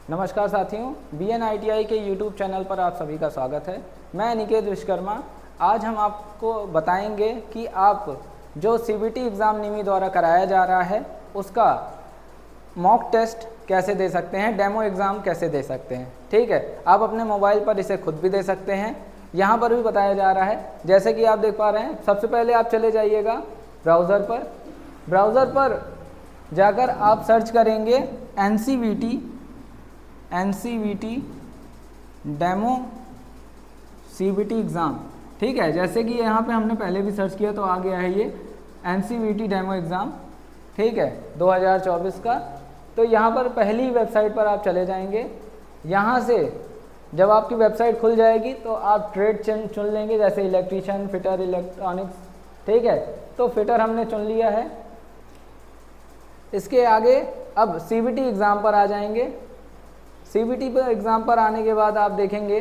नमस्कार साथियों, BNITI के YouTube चैनल पर आप सभी का स्वागत है। मैं अनिकेत विश्वकर्मा। आज हम आपको बताएंगे कि आप जो CBT एग्ज़ाम निमी द्वारा कराया जा रहा है उसका मॉक टेस्ट कैसे दे सकते हैं, डेमो एग्ज़ाम कैसे दे सकते हैं। ठीक है, आप अपने मोबाइल पर इसे खुद भी दे सकते हैं, यहाँ पर भी बताया जा रहा है। जैसे कि आप देख पा रहे हैं, सबसे पहले आप चले जाइएगा ब्राउज़र पर। ब्राउज़र पर जाकर आप सर्च करेंगे NCVT डेमो CBT एग्ज़ाम। ठीक है, जैसे कि यहाँ पे हमने पहले भी सर्च किया तो आ गया है ये NCVT डेमो एग्ज़ाम। ठीक है, 2024 का। तो यहाँ पर पहली वेबसाइट पर आप चले जाएंगे। यहाँ से जब आपकी वेबसाइट खुल जाएगी तो आप ट्रेड चुन लेंगे, जैसे इलेक्ट्रीशियन, फिटर, इलेक्ट्रॉनिक्स। ठीक है, तो फिटर हमने चुन लिया है। इसके आगे अब CBT एग्ज़ाम पर आ जाएंगे। CBT पर एग्ज़ाम पर आने के बाद आप देखेंगे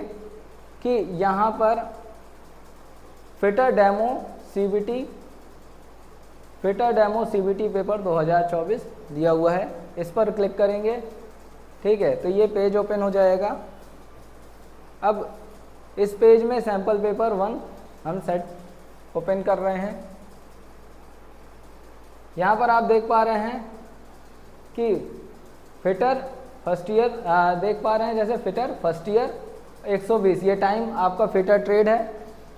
कि यहाँ पर फिटर डेमो CBT पेपर 2024 दिया हुआ है। इस पर क्लिक करेंगे। ठीक है, तो ये पेज ओपन हो जाएगा। अब इस पेज में सैम्पल पेपर 1 हम सेट ओपन कर रहे हैं। यहाँ पर आप देख पा रहे हैं कि फिटर फर्स्ट ईयर देख पा रहे हैं, जैसे फिटर फर्स्ट ईयर 120, ये टाइम आपका फिटर ट्रेड है।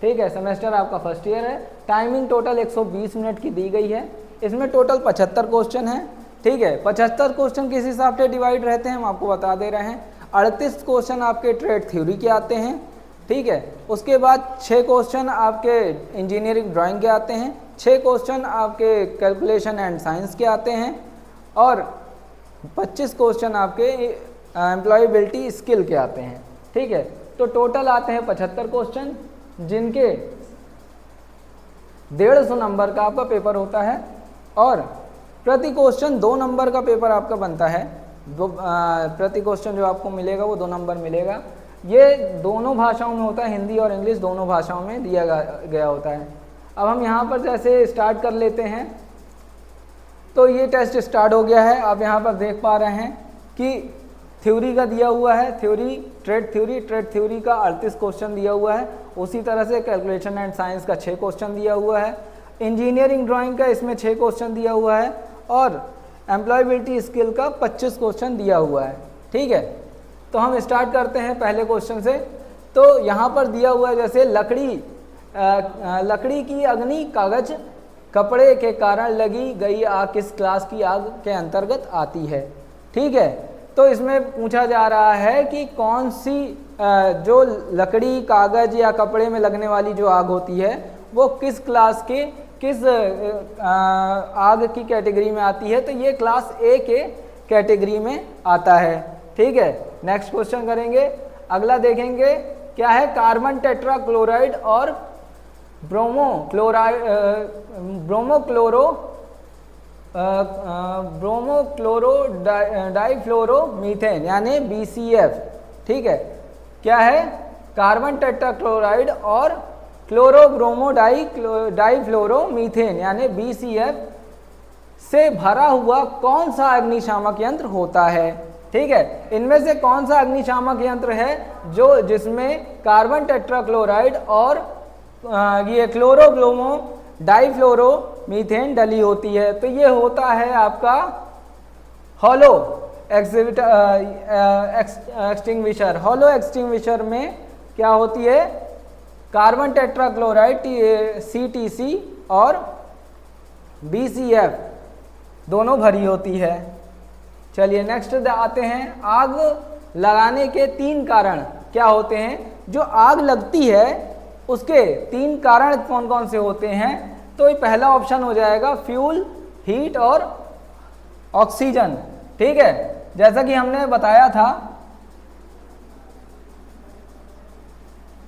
ठीक है, सेमेस्टर आपका फर्स्ट ईयर है। टाइमिंग टोटल 120 मिनट की दी गई है। इसमें टोटल 75 क्वेश्चन हैं। ठीक है, 75 क्वेश्चन किस हिसाब से डिवाइड रहते हैं हम आपको बता दे रहे हैं। 38 क्वेश्चन आपके ट्रेड थ्योरी के आते हैं। ठीक है, उसके बाद 6 क्वेश्चन आपके इंजीनियरिंग ड्राइंग के आते हैं, 6 क्वेश्चन आपके कैलकुलेशन एंड साइंस के आते हैं और 25 क्वेश्चन आपके एम्प्लॉयबिलिटी स्किल के आते हैं। ठीक है, तो टोटल आते हैं 75 क्वेश्चन, जिनके 150 नंबर का आपका पेपर होता है और प्रति क्वेश्चन 2 नंबर का पेपर आपका बनता है। प्रति क्वेश्चन जो आपको मिलेगा वो 2 नंबर मिलेगा। ये दोनों भाषाओं में होता है, हिंदी और इंग्लिश दोनों भाषाओं में दिया गया होता है। अब हम यहाँ पर जैसे स्टार्ट कर लेते हैं, तो ये टेस्ट स्टार्ट हो गया है। आप यहाँ पर देख पा रहे हैं कि थ्योरी का दिया हुआ है, ट्रेड थ्योरी का 38 क्वेश्चन दिया हुआ है। उसी तरह से कैलकुलेशन एंड साइंस का 6 क्वेश्चन दिया हुआ है। इंजीनियरिंग ड्राइंग का इसमें 6 क्वेश्चन दिया हुआ है और एम्प्लॉयबिलिटी स्किल का 25 क्वेश्चन दिया हुआ है। ठीक है, तो हम स्टार्ट करते हैं पहले क्वेश्चन से। तो यहाँ पर दिया हुआ है जैसे लकड़ी की अग्नि कागज कपड़े के कारण लगी गई आग किस क्लास की आग के अंतर्गत आती है। ठीक है, तो इसमें पूछा जा रहा है कि कौन सी जो लकड़ी, कागज या कपड़े में लगने वाली जो आग होती है वो किस क्लास के किस आग की कैटेगरी में आती है। तो ये क्लास A के कैटेगरी में आता है। ठीक है, नेक्स्ट क्वेश्चन करेंगे। अगला देखेंगे क्या है, कार्बन टेट्रा क्लोराइड और ब्रोमोक्लोरो डाइफ्लोरोमीथेन यानी BCF। ठीक है, क्या है, कार्बन टेट्राक्लोराइड और क्लोरोब्रोमो डाइफ्लोरोमीथेन यानी BCF से भरा हुआ कौन सा अग्निशामक यंत्र होता है। ठीक है, इनमें से कौन सा अग्निशामक यंत्र है जिसमें कार्बन टेट्राक्लोराइड और ये क्लोरोब्रोमो डाइफ्लोरोमीथेन डली होती है। तो ये होता है आपका हॉलो एक्सटिंग्विशर। हॉलो एक्सटिंग्विशर में क्या होती है, कार्बन टेट्राक्लोराइड CTC और BCF दोनों भरी होती है। चलिए नेक्स्ट आते हैं, आग लगाने के 3 कारण क्या होते हैं। जो आग लगती है उसके 3 कारण कौन कौन से होते हैं। तो पहला ऑप्शन हो जाएगा फ्यूल, हीट और ऑक्सीजन। ठीक है, जैसा कि हमने बताया था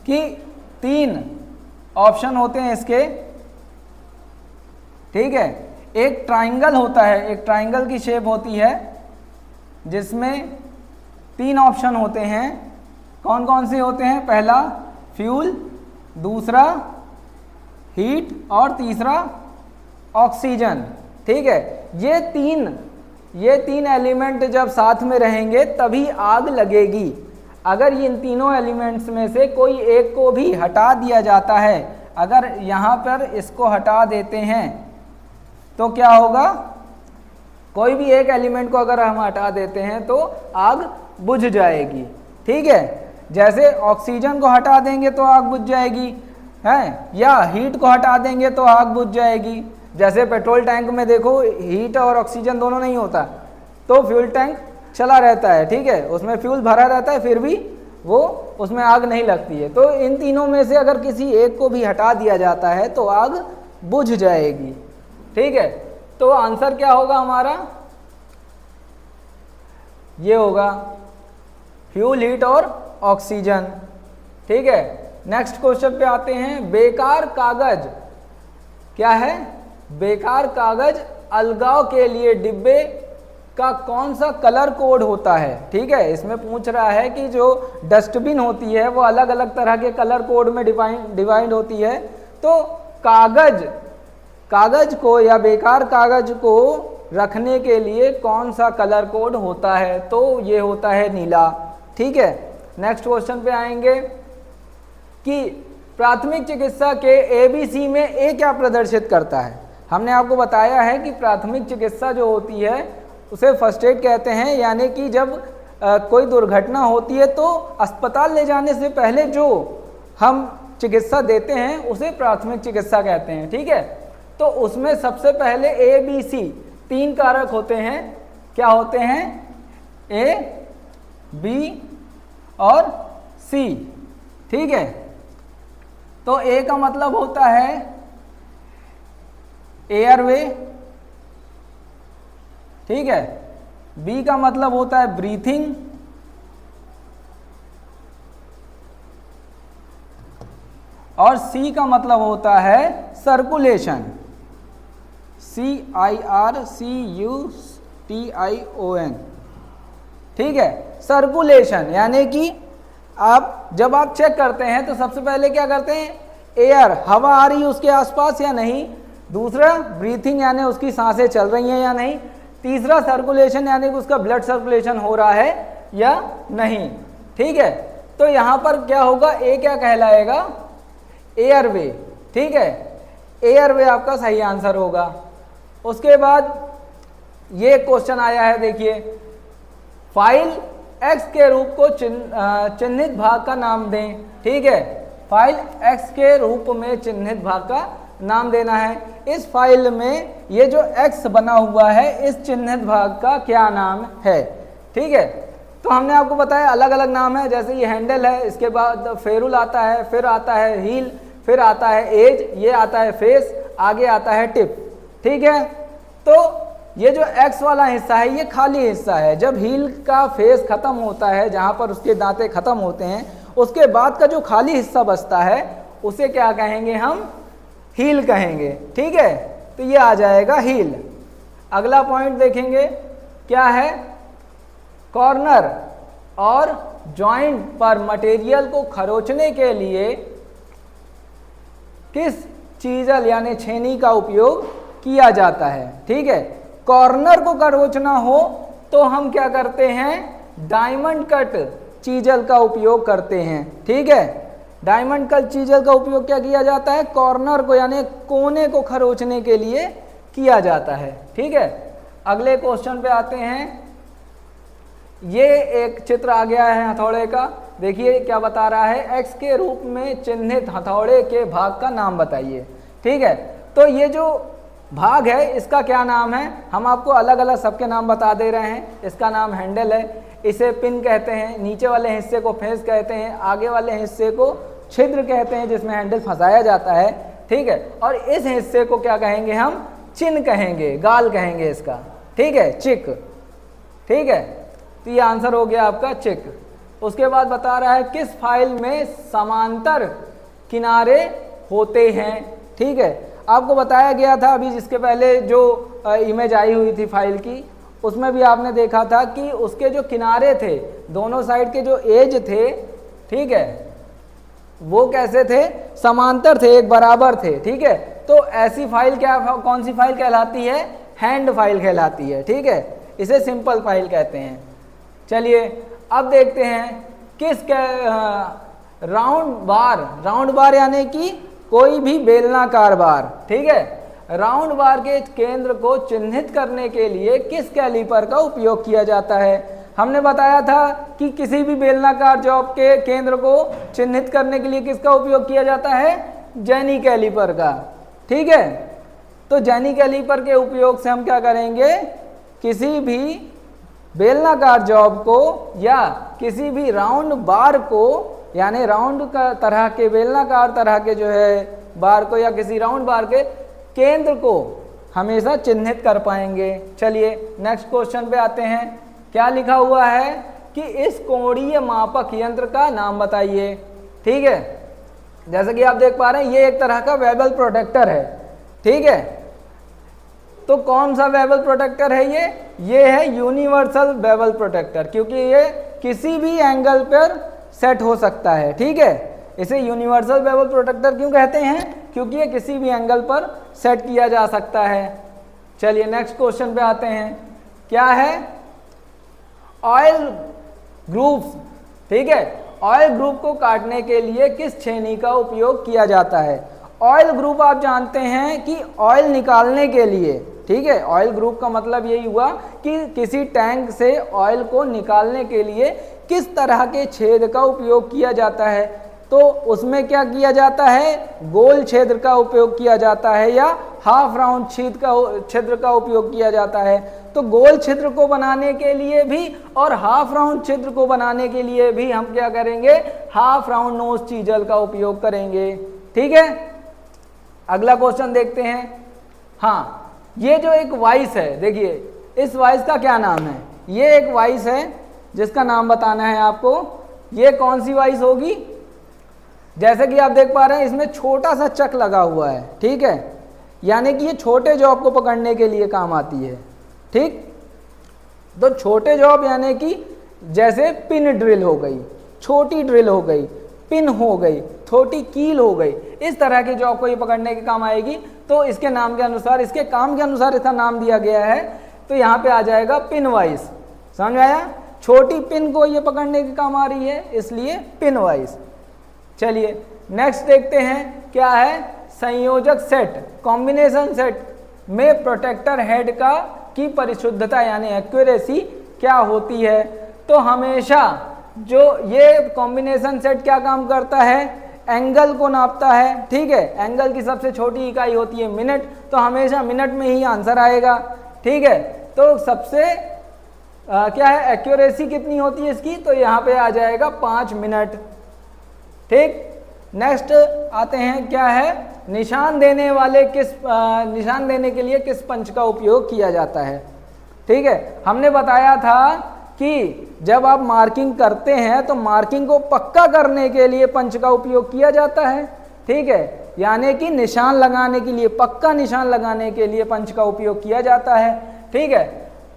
कि 3 ऑप्शन होते हैं इसके। ठीक है, एक ट्राइंगल होता है, एक ट्राइंगल की शेप होती है जिसमें 3 ऑप्शन होते हैं। कौन कौन से होते हैं, पहला फ्यूल, दूसरा हीट और तीसरा ऑक्सीजन। ठीक है, ये 3 ये तीन एलिमेंट जब साथ में रहेंगे तभी आग लगेगी। अगर इन तीनों एलिमेंट्स में से कोई एक को भी हटा दिया जाता है, अगर यहाँ पर इसको हटा देते हैं तो क्या होगा, कोई भी एक एलिमेंट को अगर हम हटा देते हैं तो आग बुझ जाएगी। ठीक है, जैसे ऑक्सीजन को हटा देंगे तो आग बुझ जाएगी है, या हीट को हटा देंगे तो आग बुझ जाएगी। जैसे पेट्रोल टैंक में देखो हीट और ऑक्सीजन दोनों नहीं होता, तो फ्यूल टैंक चला रहता है, ठीक है, उसमें फ्यूल भरा रहता है, फिर भी वो उसमें आग नहीं लगती है। तो इन तीनों में से अगर किसी एक को भी हटा दिया जाता है तो आग बुझ जाएगी। ठीक है, तो आंसर क्या होगा हमारा, ये होगा फ्यूल, हीट और ऑक्सीजन। ठीक है, नेक्स्ट क्वेश्चन पे आते हैं। बेकार कागज क्या है, बेकार कागज अलगाव के लिए डिब्बे का कौन सा कलर कोड होता है। ठीक है, इसमें पूछ रहा है कि जो डस्टबिन होती है वो अलग अलग तरह के कलर कोड में डिवाइड होती है, तो कागज को या बेकार कागज को रखने के लिए कौन सा कलर कोड होता है, तो ये होता है नीला। ठीक है, नेक्स्ट क्वेश्चन पे आएंगे कि प्राथमिक चिकित्सा के ABC में ए क्या प्रदर्शित करता है। हमने आपको बताया है कि प्राथमिक चिकित्सा जो होती है उसे फर्स्ट एड कहते हैं, यानी कि जब कोई दुर्घटना होती है तो अस्पताल ले जाने से पहले जो हम चिकित्सा देते हैं उसे प्राथमिक चिकित्सा कहते हैं। ठीक है, तो उसमें सबसे पहले ABC 3 कारक होते हैं, क्या होते हैं, A, B और C। ठीक है, तो A का मतलब होता है एयरवे, ठीक है, B का मतलब होता है ब्रीथिंग, और C का मतलब होता है सर्कुलेशन, CIRCUTION। ठीक है, सर्कुलेशन यानी कि आप जब आप चेक करते हैं तो सबसे पहले क्या करते हैं, एयर, हवा आ रही है उसके आसपास या नहीं, दूसरा ब्रीथिंग यानी उसकी सांसें चल रही हैं या नहीं, तीसरा सर्कुलेशन यानी कि उसका ब्लड सर्कुलेशन हो रहा है या नहीं। ठीक है, तो यहाँ पर क्या होगा, ए क्या कहलाएगा, एयरवे। ठीक है, एयरवे आपका सही आंसर होगा। उसके बाद ये क्वेश्चन आया है, देखिए, फाइल X के रूप को चिन्हित भाग का नाम दें। ठीक है, फाइल X के रूप में चिन्हित भाग का नाम देना है। इस फाइल में ये जो X बना हुआ है इस चिन्हित भाग का क्या नाम है। ठीक है, तो हमने आपको बताया अलग अलग नाम है, जैसे ये हैंडल है, इसके बाद फेरुल आता है, फिर आता है हील, फिर आता है एज, ये आता है फेस, आगे आता है टिप। ठीक है, तो ये जो X वाला हिस्सा है ये खाली हिस्सा है। जब हील का फेस खत्म होता है, जहाँ पर उसके दांते खत्म होते हैं, उसके बाद का जो खाली हिस्सा बचता है उसे क्या कहेंगे, हम हील कहेंगे। ठीक है, तो ये आ जाएगा हील। अगला पॉइंट देखेंगे, क्या है, कॉर्नर और जॉइंट पर मटेरियल को खरोचने के लिए किस चीजल यानी छेनी का उपयोग किया जाता है। ठीक है, कॉर्नर को खरोचना हो तो हम क्या करते हैं, डायमंड कट चीजल का उपयोग करते हैं। ठीक है, डायमंड कट चीजल का उपयोग क्या किया जाता है, कॉर्नर को यानी कोने को खरोचने के लिए किया जाता है। ठीक है, अगले क्वेश्चन पे आते हैं। ये एक चित्र आ गया है हथौड़े का, देखिए क्या बता रहा है, X के रूप में चिन्हित हथौड़े के भाग का नाम बताइए। ठीक है, तो ये जो भाग है इसका क्या नाम है, हम आपको अलग अलग सबके नाम बता दे रहे हैं। इसका नाम हैंडल है, इसे पिन कहते हैं, नीचे वाले हिस्से को फेस कहते हैं, आगे वाले हिस्से को छिद्र कहते हैं जिसमें हैंडल फंसाया जाता है। ठीक है, और इस हिस्से को क्या कहेंगे, हम चिन कहेंगे, गाल कहेंगे इसका। ठीक है, चिक। ठीक है, तो ये आंसर हो गया आपका चिक। उसके बाद बता रहा है किस फाइल में समांतर किनारे होते हैं। ठीक है, आपको बताया गया था अभी जिसके पहले जो इमेज आई हुई थी फाइल की, उसमें भी आपने देखा था कि उसके जो किनारे थे, दोनों साइड के जो एज थे, ठीक है, वो कैसे थे, समांतर थे, एक बराबर थे। ठीक है, तो ऐसी फाइल क्या, कौन सी फाइल कहलाती है, हैंड फाइल कहलाती है। ठीक है, इसे सिंपल फाइल कहते हैं। चलिए अब देखते हैं किस राउंड बार यानी कि कोई भी बेलनाकार बार, ठीक है। राउंड बार के केंद्र को चिन्हित करने के लिए किस कैलीपर का उपयोग किया जाता है? हमने बताया था कि किसी भी बेलनाकार जॉब के केंद्र को चिन्हित करने के लिए किसका उपयोग किया जाता है? जेनी कैलीपर का, ठीक है। तो जेनी कैलीपर के उपयोग से हम क्या करेंगे, किसी भी बेलनाकार जॉब को या किसी भी राउंड बार को, यानी राउंड का तरह के बेलनाकार तरह के जो है बार को या किसी राउंड बार के केंद्र को हमेशा चिन्हित कर पाएंगे। चलिए नेक्स्ट क्वेश्चन पे आते हैं। क्या लिखा हुआ है कि इस कोणीय मापक यंत्र का नाम बताइए, ठीक है। जैसे कि आप देख पा रहे हैं ये एक तरह का वेबल प्रोटेक्टर है, ठीक है। तो कौन सा वेबल प्रोटेक्टर है ये है यूनिवर्सल वेबल प्रोटेक्टर, क्योंकि ये किसी भी एंगल पर सेट हो सकता है, ठीक है। इसे यूनिवर्सल वेबल प्रोटेक्टर क्यों कहते हैं? क्योंकि ये किसी भी एंगल पर सेट किया जा सकता है। चलिए नेक्स्ट क्वेश्चन पे आते हैं। क्या है? ऑयल ग्रुप्स, ठीक है। ऑयल ग्रुप को काटने के लिए किस छेनी का उपयोग किया जाता है? ऑयल ग्रुप आप जानते हैं कि ऑयल निकालने के लिए, ठीक है। ऑयल ग्रुप का मतलब यही हुआ कि किसी टैंक से ऑयल को निकालने के लिए किस तरह के छेद का उपयोग किया जाता है। तो उसमें क्या किया जाता है? गोल छिद्र का उपयोग किया जाता है या हाफ राउंड छिद्र का उपयोग किया जाता है। तो गोल छिद्र को बनाने के लिए भी और हाफ राउंड छिद्र को बनाने के लिए भी हम क्या करेंगे? हाफ राउंड नोज चीजल का उपयोग करेंगे, ठीक है। अगला क्वेश्चन देखते हैं। हाँ, ये जो एक वाइस है, देखिए इस वाइस का क्या नाम है? ये एक वाइस है जिसका नाम बताना है आपको। ये कौन सी वाइस होगी? जैसे कि आप देख पा रहे हैं इसमें छोटा सा चक लगा हुआ है, ठीक है। यानी कि ये छोटे जॉब को पकड़ने के लिए काम आती है, ठीक। तो छोटे जॉब यानी कि जैसे पिन ड्रिल हो गई, छोटी ड्रिल हो गई, पिन हो गई, छोटी कील हो गई, इस तरह की जॉब को ये पकड़ने के काम आएगी। तो इसके नाम के अनुसार, इसके काम के अनुसार इसका नाम दिया गया है। तो यहाँ पे आ जाएगा पिन वाइस, समझ आया? छोटी पिन को ये पकड़ने के काम आ रही है, इसलिए पिन वाइस। चलिए नेक्स्ट देखते हैं। क्या है? संयोजक सेट, कॉम्बिनेशन सेट में प्रोटेक्टर हेड की परिशुद्धता यानी एक्यूरेसी क्या होती है? तो हमेशा जो ये कॉम्बिनेशन सेट क्या काम करता है? एंगल को नापता है, ठीक है। एंगल की सबसे छोटी इकाई होती है मिनट, तो हमेशा मिनट में ही आंसर आएगा, ठीक है। तो सबसे क्या है, एक्यूरेसी कितनी होती है इसकी? तो यहाँ पे आ जाएगा 5 मिनट, ठीक। नेक्स्ट आते हैं। क्या है? निशान देने के लिए किस पंच का उपयोग किया जाता है, ठीक है। हमने बताया था कि जब आप मार्किंग करते हैं तो मार्किंग को पक्का करने के लिए पंच का उपयोग किया जाता है, ठीक है। यानी कि निशान लगाने के लिए, पक्का निशान लगाने के लिए पंच का उपयोग किया जाता है, ठीक है।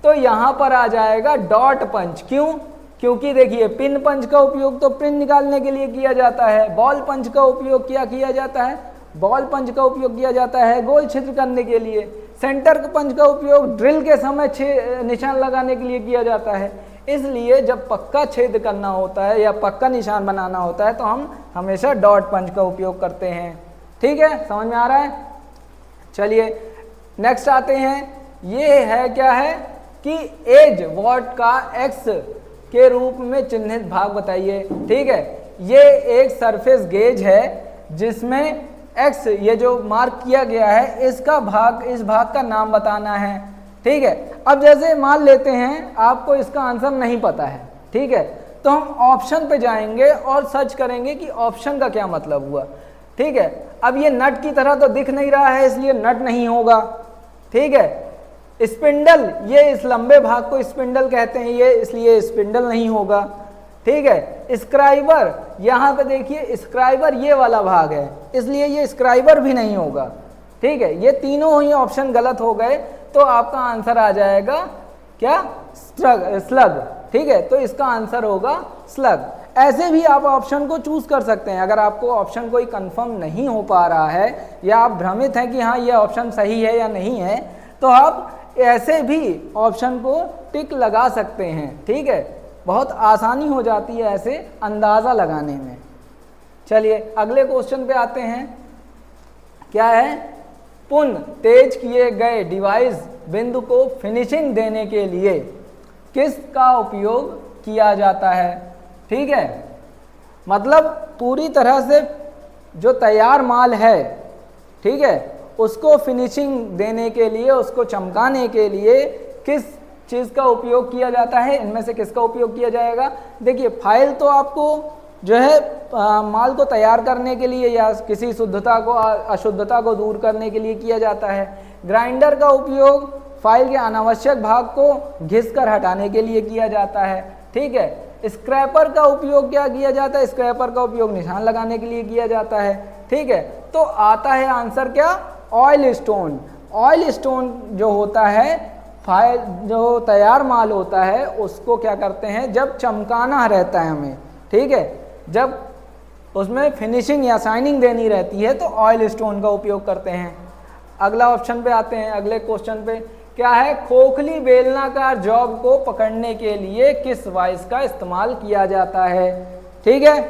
तो यहाँ पर आ जाएगा डॉट पंच। क्यों? क्योंकि देखिए पिन पंच का उपयोग तो पिन निकालने के लिए किया जाता है। बॉल पंच का उपयोग क्या किया जाता है? बॉल पंच का उपयोग किया जाता है गोल छिद्र करने के लिए। सेंटर पंच का उपयोग ड्रिल के समय निशान लगाने के लिए किया जाता है। इसलिए जब पक्का छेद करना होता है या पक्का निशान बनाना होता है तो हम हमेशा डॉट पंच का उपयोग करते हैं, ठीक है। समझ में आ रहा है? चलिए नेक्स्ट आते हैं। ये है क्या है कि एज वॉट का एक्स के रूप में चिन्हित भाग बताइए, ठीक है। ये एक सरफेस गेज है जिसमें एक्स ये जो मार्क किया गया है इसका भाग, इस भाग का नाम बताना है, ठीक है। अब जैसे मान लेते हैं आपको इसका आंसर नहीं पता है, ठीक है, तो हम ऑप्शन पे जाएंगे और सर्च करेंगे कि ऑप्शन का क्या मतलब हुआ, ठीक है। अब ये नट की तरह तो दिख नहीं रहा है इसलिए नट नहीं होगा, ठीक है। स्पिंडल, ये इस लंबे भाग को स्पिंडल कहते हैं, ये इसलिए स्पिंडल नहीं होगा, ठीक है। स्क्राइबर, यहाँ पे देखिए स्क्राइबर ये वाला भाग है इसलिए ये स्क्राइबर भी नहीं होगा, ठीक है। ये तीनों ही ऑप्शन गलत हो गए तो आपका आंसर आ जाएगा क्या? स्लग, ठीक है। तो इसका आंसर होगा स्लग। ऐसे भी आप ऑप्शन को चूज कर सकते हैं। अगर आपको ऑप्शन कोई कंफर्म नहीं हो पा रहा है या आप भ्रमित हैं कि हाँ ये ऑप्शन सही है या नहीं है, तो आप ऐसे भी ऑप्शन को टिक लगा सकते हैं। ठीक है, बहुत आसानी हो जाती है ऐसे अंदाज़ा लगाने में। चलिए अगले क्वेश्चन पे आते हैं। क्या है? पुनः तेज किए गए डिवाइस बिंदु को फिनिशिंग देने के लिए किसका उपयोग किया जाता है? ठीक है, मतलब पूरी तरह से जो तैयार माल है, ठीक है, उसको फिनिशिंग देने के लिए, उसको चमकाने के लिए किस चीज़ का उपयोग किया जाता है? इनमें से किसका उपयोग किया जाएगा? देखिए, फाइल तो आपको जो है माल को तैयार करने के लिए या किसी शुद्धता को अशुद्धता को दूर करने के लिए किया जाता है। ग्राइंडर का उपयोग फाइल के अनावश्यक भाग को घिसकर हटाने के लिए किया जाता है। ठीक है, स्क्रैपर का उपयोग क्या किया जाता है? स्क्रैपर का उपयोग निशान लगाने के लिए किया जाता है। ठीक है, तो आता है आंसर क्या? Oil stone. ऑयल स्टोन जो होता है, फाइल जो तैयार माल होता है उसको क्या करते हैं, जब चमकाना रहता है हमें, ठीक है, जब उसमें फिनिशिंग या शाइनिंग देनी रहती है तो ऑयल स्टोन का उपयोग करते हैं। अगला ऑप्शन पे आते हैं, अगले क्वेश्चन पे। क्या है? खोखली बेलनाकार जॉब को पकड़ने के लिए किस वाइस का इस्तेमाल किया जाता है? ठीक है,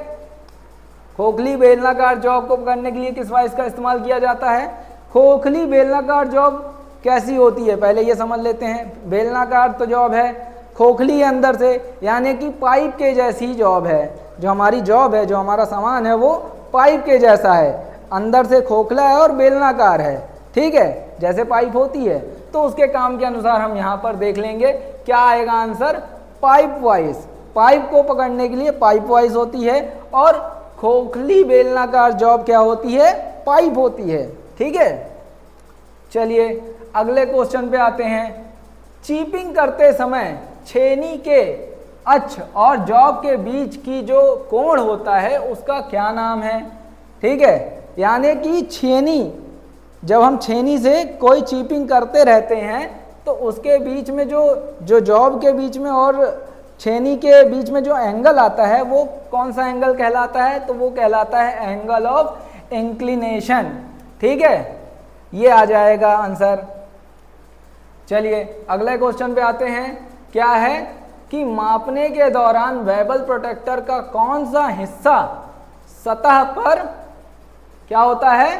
खोखली बेलनाकार जॉब को पकड़ने के लिए किस वाइस का इस्तेमाल किया जाता है? खोखली बेलनाकार जॉब कैसी होती है पहले ये समझ लेते हैं। बेलनाकार तो जॉब है, खोखली है अंदर से, यानी कि पाइप के जैसी जॉब है। जो हमारी जॉब है, जो हमारा सामान है, वो पाइप के जैसा है, अंदर से खोखला है और बेलनाकार है। ठीक है, जैसे पाइप होती है। तो उसके काम के अनुसार हम यहाँ पर देख लेंगे क्या आएगा आंसर? Pipe vice. पाइप को पकड़ने के लिए पाइप वाइस होती है और खोखली बेलनाकार जॉब क्या होती है? पाइप होती है। ठीक है, चलिए अगले क्वेश्चन पे आते हैं। चीपिंग करते समय छेनी के अक्ष और जॉब के बीच की जो कोण होता है उसका क्या नाम है? ठीक है, यानी कि छेनी, जब हम छेनी से कोई चीपिंग करते रहते हैं तो उसके बीच में जो जॉब के बीच में और छेनी के बीच में जो एंगल आता है वो कौन सा एंगल कहलाता है? तो वो कहलाता है एंगल ऑफ इंक्लिनेशन। ठीक है, ये आ जाएगा आंसर। चलिए अगले क्वेश्चन पे आते हैं। क्या है कि मापने के दौरान बेवल प्रोटेक्टर का कौन सा हिस्सा सतह पर क्या होता है?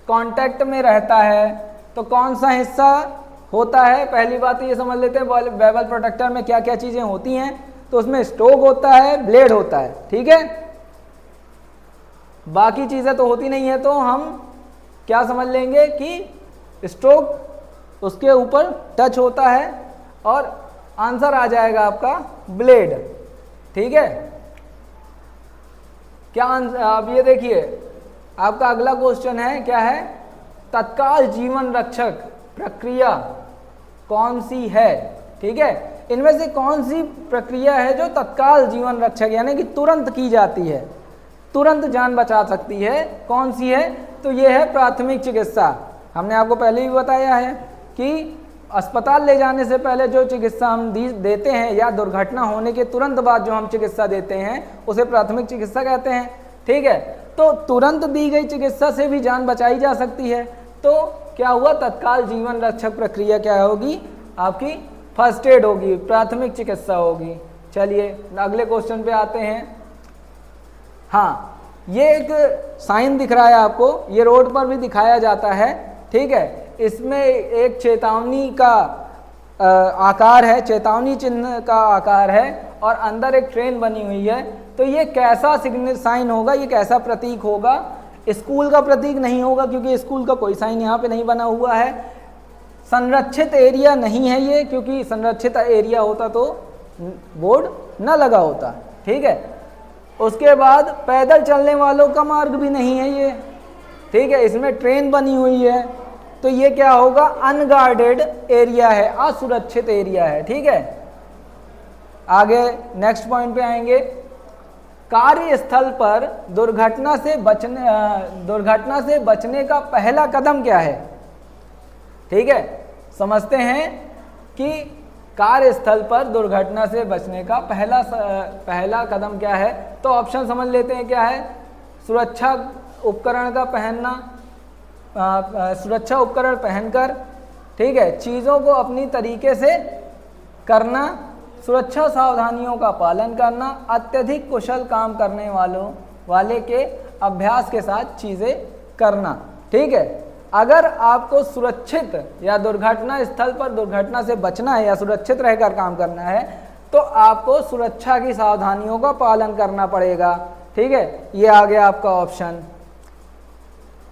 कांटेक्ट में रहता है। तो कौन सा हिस्सा होता है? पहली बात ये समझ लेते हैं बेवल प्रोटेक्टर में क्या क्या चीजें होती हैं। तो उसमें स्टोक होता है, ब्लेड होता है। ठीक है, बाकी चीजें तो होती नहीं है, तो हम क्या समझ लेंगे कि स्टोक उसके ऊपर टच होता है और आंसर आ जाएगा आपका ब्लेड। ठीक है, क्या अब ये देखिए आपका अगला क्वेश्चन है। क्या है? तत्काल जीवन रक्षक प्रक्रिया कौन सी है? ठीक है, इनमें से कौन सी प्रक्रिया है जो तत्काल जीवन रक्षक यानी कि तुरंत की जाती है, तुरंत जान बचा सकती है? कौन सी है? तो ये है प्राथमिक चिकित्सा। हमने आपको पहले भी बताया है कि अस्पताल ले जाने से पहले जो चिकित्सा हम देते हैं या दुर्घटना होने के तुरंत बाद जो हम चिकित्सा देते हैं उसे प्राथमिक चिकित्सा कहते हैं। ठीक है, तो तुरंत दी गई चिकित्सा से भी जान बचाई जा सकती है। तो क्या हुआ? तत्काल जीवन रक्षक प्रक्रिया क्या होगी? आपकी फर्स्ट एड होगी, प्राथमिक चिकित्सा होगी। चलिए अगले क्वेश्चन पे आते हैं। हाँ, ये एक साइन दिख रहा है आपको, ये रोड पर भी दिखाया जाता है। ठीक है, इसमें एक चेतावनी का आकार है, चेतावनी चिन्ह का आकार है और अंदर एक ट्रेन बनी हुई है। तो ये कैसा सिग्नल साइन होगा? ये कैसा प्रतीक होगा? स्कूल का प्रतीक नहीं होगा क्योंकि स्कूल का कोई साइन यहाँ पे नहीं बना हुआ है। संरक्षित एरिया नहीं है ये, क्योंकि संरक्षित एरिया होता तो बोर्ड न लगा होता। ठीक है, उसके बाद पैदल चलने वालों का मार्ग भी नहीं है ये। ठीक है, इसमें ट्रेन बनी हुई है, तो ये क्या होगा? अनगार्डेड एरिया है, असुरक्षित एरिया है। ठीक है, आगे नेक्स्ट पॉइंट पे आएंगे। कार्यस्थल पर दुर्घटना से बचने का पहला कदम क्या है? ठीक है, समझते हैं कि कार्यस्थल पर दुर्घटना से बचने का पहला कदम क्या है। तो ऑप्शन समझ लेते हैं क्या है। सुरक्षा उपकरण का पहनना, सुरक्षा उपकरण पहनकर, ठीक है, चीज़ों को अपनी तरीके से करना, सुरक्षा सावधानियों का पालन करना, अत्यधिक कुशल काम करने वाले के अभ्यास के साथ चीज़ें करना। ठीक है, अगर आपको सुरक्षित या दुर्घटना स्थल पर दुर्घटना से बचना है या सुरक्षित रहकर काम करना है तो आपको सुरक्षा की सावधानियों का पालन करना पड़ेगा। ठीक है, ये आ गया आपका ऑप्शन।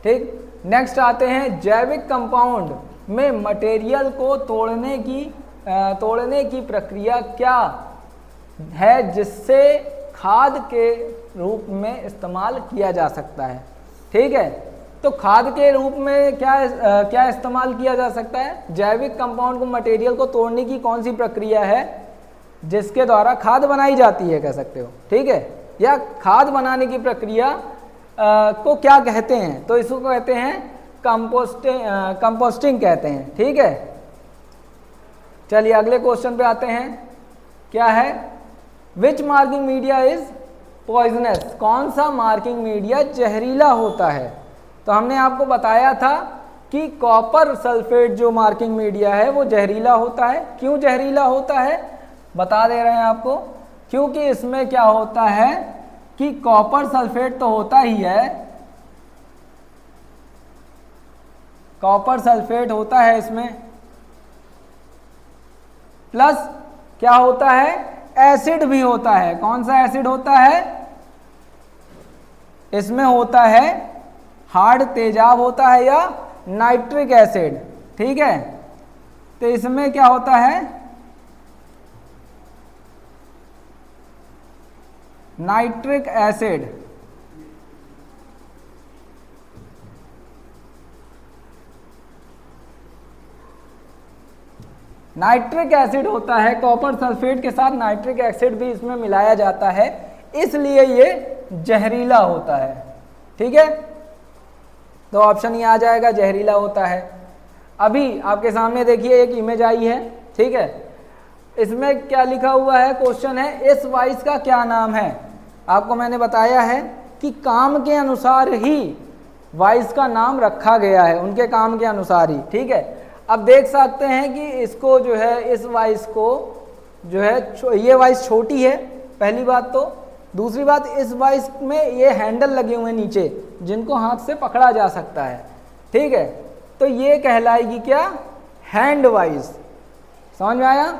ठीक, नेक्स्ट आते हैं, जैविक कंपाउंड में मटेरियल को तोड़ने की प्रक्रिया क्या है जिससे खाद के रूप में इस्तेमाल किया जा सकता है। ठीक है, तो खाद के रूप में क्या इस्तेमाल किया जा सकता है? जैविक कंपाउंड को, मटेरियल को तोड़ने की कौन सी प्रक्रिया है जिसके द्वारा खाद बनाई जाती है, कह सकते हो। ठीक है, या खाद बनाने की प्रक्रिया को क्या कहते हैं? तो इसको कहते हैं कंपोस्टिंग कहते हैं। ठीक है, चलिए अगले क्वेश्चन पे आते हैं। क्या है? विच मार्किंग मीडिया इज पॉइजनस? कौन सा मार्किंग मीडिया जहरीला होता है? तो हमने आपको बताया था कि कॉपर सल्फेट जो मार्किंग मीडिया है वो जहरीला होता है। क्यों जहरीला होता है बता दे रहे हैं आपको, क्योंकि इसमें क्या होता है कि कॉपर सल्फेट तो होता ही है, कॉपर सल्फेट होता है इसमें, प्लस क्या होता है, एसिड भी होता है। कौन सा एसिड होता है? इसमें होता है हार्ड तेजाब होता है या नाइट्रिक एसिड। ठीक है, तो इसमें क्या होता है, नाइट्रिक एसिड। नाइट्रिक एसिड होता है, कॉपर सल्फेट के साथ नाइट्रिक एसिड भी इसमें मिलाया जाता है, इसलिए ये जहरीला होता है। ठीक है, तो ऑप्शन ये आ जाएगा, जहरीला होता है। अभी आपके सामने देखिए एक इमेज आई है। ठीक है, इसमें क्या लिखा हुआ है? क्वेश्चन है, इस वाइस का क्या नाम है? आपको मैंने बताया है कि काम के अनुसार ही वाइस का नाम रखा गया है, उनके काम के अनुसार ही। ठीक है, अब देख सकते हैं कि इसको जो है, इस वाइस को जो है, ये वाइस छोटी है पहली बात तो, दूसरी बात इस वाइस में ये हैंडल लगे हुए हैं नीचे जिनको हाथ से पकड़ा जा सकता है। ठीक है, तो ये कहलाएगी क्या? Hand vice. समझ में आया?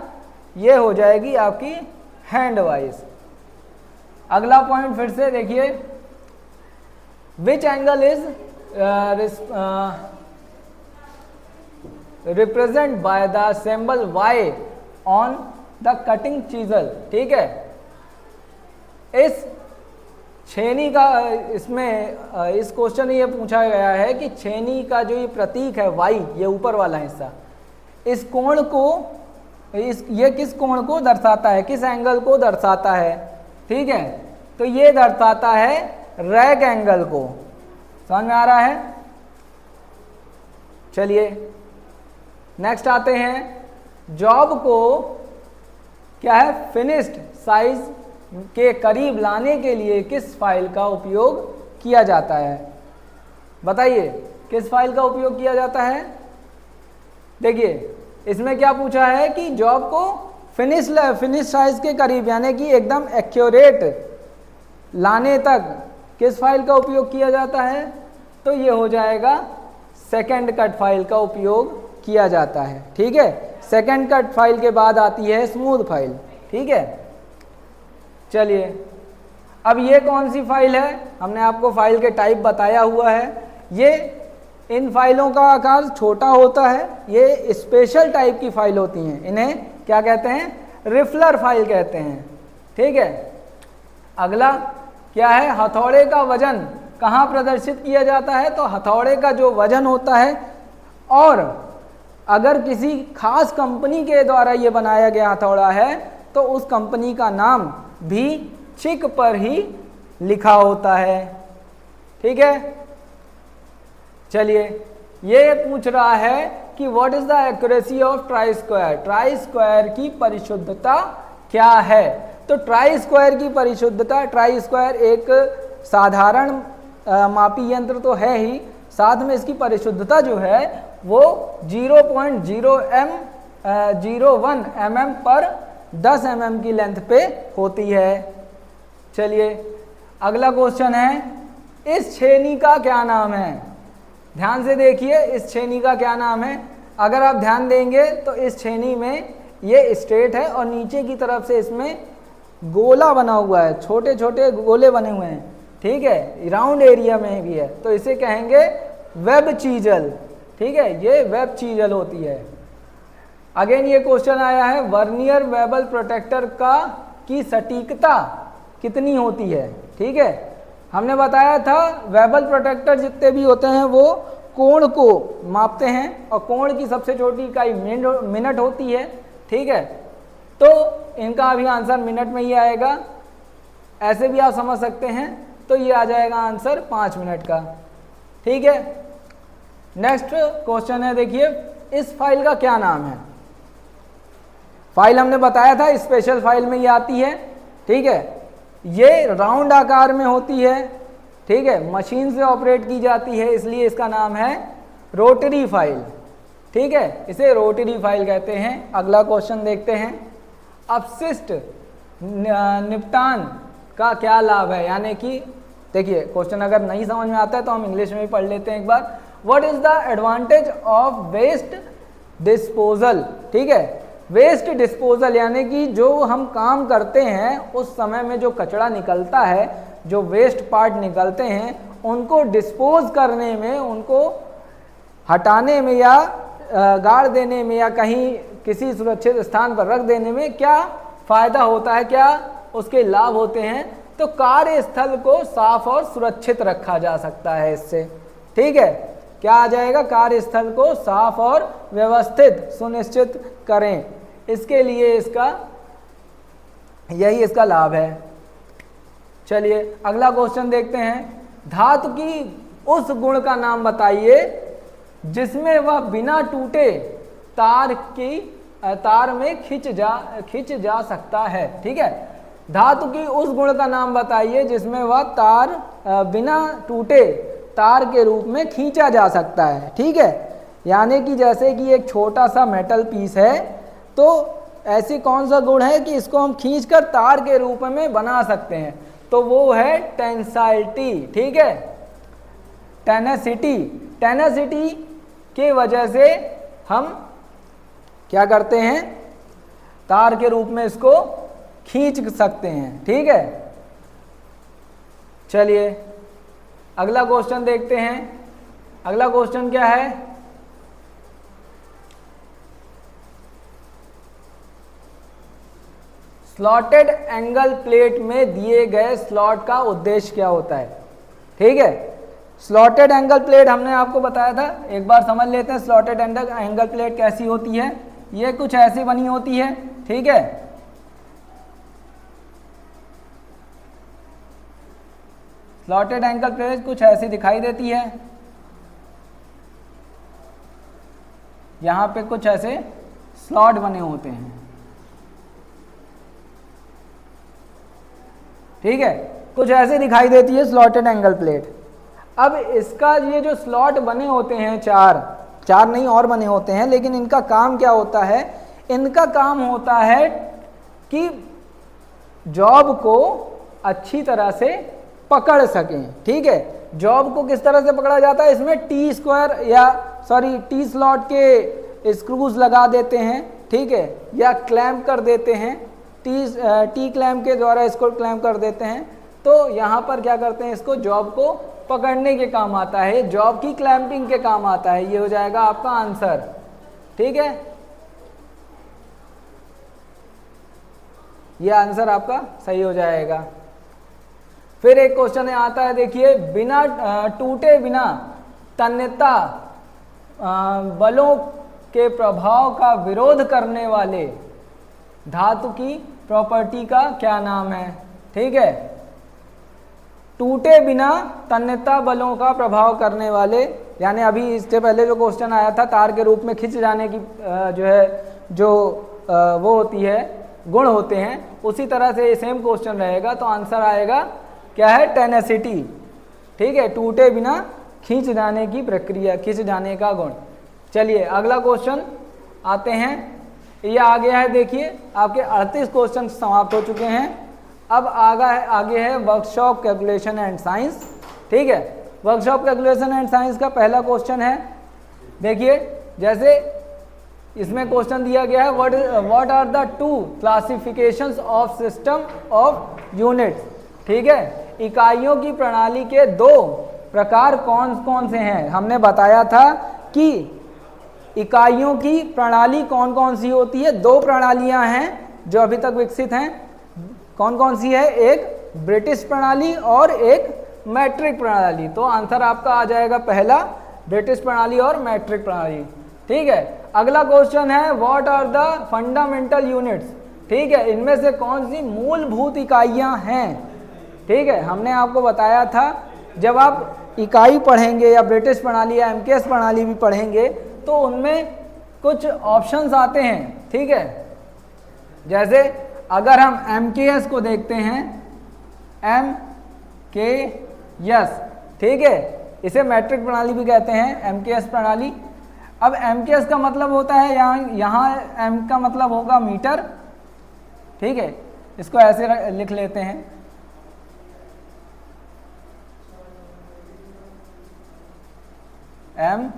ये हो जाएगी आपकी हैंड वाइस। अगला पॉइंट फिर से देखिए, which angle is represent by the symbol Y on the cutting chisel. ठीक है, इस छेनी का, इसमें इस क्वेश्चन में ये पूछा गया है कि छेनी का जो ये प्रतीक है Y, ये ऊपर वाला हिस्सा, इस कोण को, ये किस कोण को दर्शाता है, किस एंगल को दर्शाता है? ठीक है, तो ये दर्शाता है रैक एंगल को। समझ में आ रहा है? चलिए नेक्स्ट आते हैं, जॉब को क्या है, फिनिश्ड साइज के करीब लाने के लिए किस फाइल का उपयोग किया जाता है? बताइए, किस फाइल का उपयोग किया जाता है? देखिए इसमें क्या पूछा है कि जॉब को फिनिश साइज के करीब यानी कि एकदम एक्यूरेट लाने तक किस फाइल का उपयोग किया जाता है? तो ये हो जाएगा सेकंड कट फाइल का उपयोग किया जाता है। ठीक है, सेकंड कट फाइल के बाद आती है स्मूथ फाइल। ठीक है, चलिए अब ये कौन सी फाइल है? हमने आपको फाइल के टाइप बताया हुआ है। ये इन फाइलों का आकार छोटा होता है, ये स्पेशल टाइप की फाइल होती हैं, इन्हें क्या कहते हैं? रिफलर फाइल कहते हैं। ठीक है, अगला क्या है, हथौड़े का वजन कहाँ प्रदर्शित किया जाता है? तो हथौड़े का जो वजन होता है, और अगर किसी खास कंपनी के द्वारा ये बनाया गया हथौड़ा है तो उस कंपनी का नाम भी चिक पर ही लिखा होता है। ठीक है, चलिए ये पूछ रहा है कि what is the accuracy of try square? Try square की परिशुद्धता क्या है? तो ट्राई स्क्वायर की परिशुद्धता, ट्राई स्क्वायर एक साधारण मापी यंत्र तो है ही, साथ में इसकी परिशुद्धता जो है वो 0.01 mm पर 10 mm की लेंथ पे होती है। चलिए अगला क्वेश्चन है, इस छेनी का क्या नाम है? ध्यान से देखिए, इस छेनी का क्या नाम है? अगर आप ध्यान देंगे तो इस छेनी में ये स्ट्रेट है और नीचे की तरफ से इसमें गोला बना हुआ है, छोटे छोटे गोले बने हुए हैं, ठीक है, राउंड एरिया में भी है, तो इसे कहेंगे वेब चीजल, ठीक है, ये वेब चीजल होती है। अगेन ये क्वेश्चन आया है, वर्नियर बेवल प्रोटेक्टर की सटीकता कितनी होती है? ठीक है, हमने बताया था बेवल प्रोटेक्टर जितने भी होते हैं वो कोण को मापते हैं और कोण की सबसे छोटी इकाई मिनट होती है, ठीक है, तो इनका अभी आंसर मिनट में ही आएगा, ऐसे भी आप समझ सकते हैं, तो ये आ जाएगा आंसर 5 मिनट का, ठीक है। नेक्स्ट क्वेश्चन है, देखिए इस फाइल का क्या नाम है? फाइल हमने बताया था स्पेशल फाइल में ये आती है, ठीक है, ये राउंड आकार में होती है, ठीक है, मशीन से ऑपरेट की जाती है, इसलिए इसका नाम है रोटरी फाइल, ठीक है, इसे रोटरी फाइल कहते हैं। अगला क्वेश्चन देखते हैं, अपशिष्ट निपटान का क्या लाभ है? यानी कि देखिए क्वेश्चन अगर नहीं समझ में आता है तो हम इंग्लिश में भी पढ़ लेते हैं एक बार। What is the advantage of waste disposal? ठीक है, वेस्ट डिस्पोजल यानी कि जो हम काम करते हैं उस समय में जो कचरा निकलता है, जो वेस्ट पार्ट निकलते हैं, उनको डिस्पोज करने में, उनको हटाने में या गाड़ देने में या कहीं किसी सुरक्षित स्थान पर रख देने में क्या फायदा होता है, क्या उसके लाभ होते हैं? तो कार्यस्थल को साफ और सुरक्षित रखा जा सकता है इससे, ठीक है, क्या आ जाएगा? कार्यस्थल को साफ और व्यवस्थित सुनिश्चित करें, इसके लिए इसका यही इसका लाभ है। चलिए अगला क्वेश्चन देखते हैं, धातु की उस गुण का नाम बताइए जिसमें वह बिना टूटे तार में खिंच जा सकता है, ठीक है, धातु की उस गुण का नाम बताइए जिसमें वह बिना टूटे तार के रूप में खींचा जा सकता है, ठीक है, यानी कि जैसे कि एक छोटा सा मेटल पीस है, तो ऐसी कौन सा गुण है कि इसको हम खींचकर तार के रूप में बना सकते हैं? तो वो है टेंसाइलिटी, ठीक है, टेनेसिटी की वजह से हम क्या करते हैं? तार के रूप में इसको खींच सकते हैं, ठीक है। चलिए अगला क्वेश्चन देखते हैं, अगला क्वेश्चन क्या है? स्लॉटेड एंगल प्लेट में दिए गए स्लॉट का उद्देश्य क्या होता है? ठीक है, स्लॉटेड एंगल प्लेट हमने आपको बताया था, एक बार समझ लेते हैं स्लॉटेड एंगल प्लेट कैसी होती है। ये कुछ ऐसी बनी होती है, ठीक है, स्लॉटेड एंगल प्लेट कुछ ऐसी दिखाई देती है, यहां पे कुछ ऐसे स्लॉट बने होते हैं, ठीक है, कुछ ऐसे दिखाई देती है स्लॉटेड एंगल प्लेट। अब इसका ये जो स्लॉट बने होते हैं, चार नहीं और बने होते हैं, लेकिन इनका काम क्या होता है? इनका काम होता है कि जॉब को अच्छी तरह से पकड़ सकें, ठीक है, जॉब को किस तरह से पकड़ा जाता है? इसमें टी स्लॉट के स्क्रूज लगा देते हैं, ठीक है, या क्लैंप कर देते हैं, टी क्लैंप के द्वारा इसको क्लैंप कर देते हैं, तो यहाँ पर क्या करते हैं? इसको जॉब को पकड़ने के काम आता है, जॉब की क्लैंपिंग के काम आता है, ये हो जाएगा आपका आंसर, ठीक है, ये आंसर आपका सही हो जाएगा। फिर एक क्वेश्चन आता है, देखिए, बिना टूटे बिना तन्यता बलों के प्रभाव का विरोध करने वाले धातु की प्रॉपर्टी का क्या नाम है? ठीक है, टूटे बिना तन्यता बलों का प्रभाव करने वाले, यानी अभी इससे पहले जो क्वेश्चन आया था तार के रूप में खिंच जाने की वो होती है, गुण होते हैं, उसी तरह से ये सेम क्वेश्चन रहेगा, तो आंसर आएगा क्या है? टेनेसिटी, ठीक है, टूटे बिना खींच जाने की प्रक्रिया, खींच जाने का गुण, चलिए अगला क्वेश्चन आते हैं, ये आ गया है, देखिए आपके 38 क्वेश्चन समाप्त हो चुके हैं। अब आगे है वर्कशॉप कैलकुलेशन एंड साइंस। ठीक है, वर्कशॉप कैलकुलेशन एंड साइंस का पहला क्वेश्चन है, देखिए जैसे इसमें क्वेश्चन दिया गया है, what are the two classifications of system of units. ठीक है, इकाइयों की प्रणाली के दो प्रकार कौन कौन से हैं। हमने बताया था कि इकाइयों की प्रणाली कौन कौन सी होती है, दो प्रणालियां हैं जो अभी तक विकसित हैं। कौन कौन सी है, एक ब्रिटिश प्रणाली और एक मैट्रिक प्रणाली। तो आंसर आपका आ जाएगा पहला, ब्रिटिश प्रणाली और मैट्रिक प्रणाली। ठीक है, अगला क्वेश्चन है, what are the fundamental units. ठीक है, इनमें से कौन सी मूलभूत इकाइयां हैं। ठीक है, हमने आपको बताया था जब आप इकाई पढ़ेंगे या ब्रिटिश प्रणाली या एमकेएस प्रणाली भी पढ़ेंगे तो उनमें कुछ ऑप्शंस आते हैं। ठीक है, जैसे अगर हम एमकेएस को देखते हैं, एमकेएस, ठीक है, इसे मैट्रिक प्रणाली भी कहते हैं, एमकेएस प्रणाली। अब एमकेएस का मतलब होता है, यहाँ एम का मतलब होगा मीटर। ठीक है, इसको ऐसे लिख लेते हैं, एम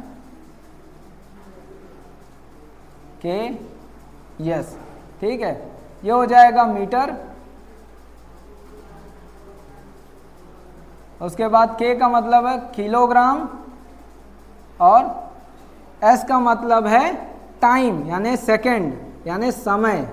के यस। ठीक है, ये हो जाएगा मीटर। उसके बाद के का मतलब है किलोग्राम और एस का मतलब है टाइम यानी सेकंड यानी समय।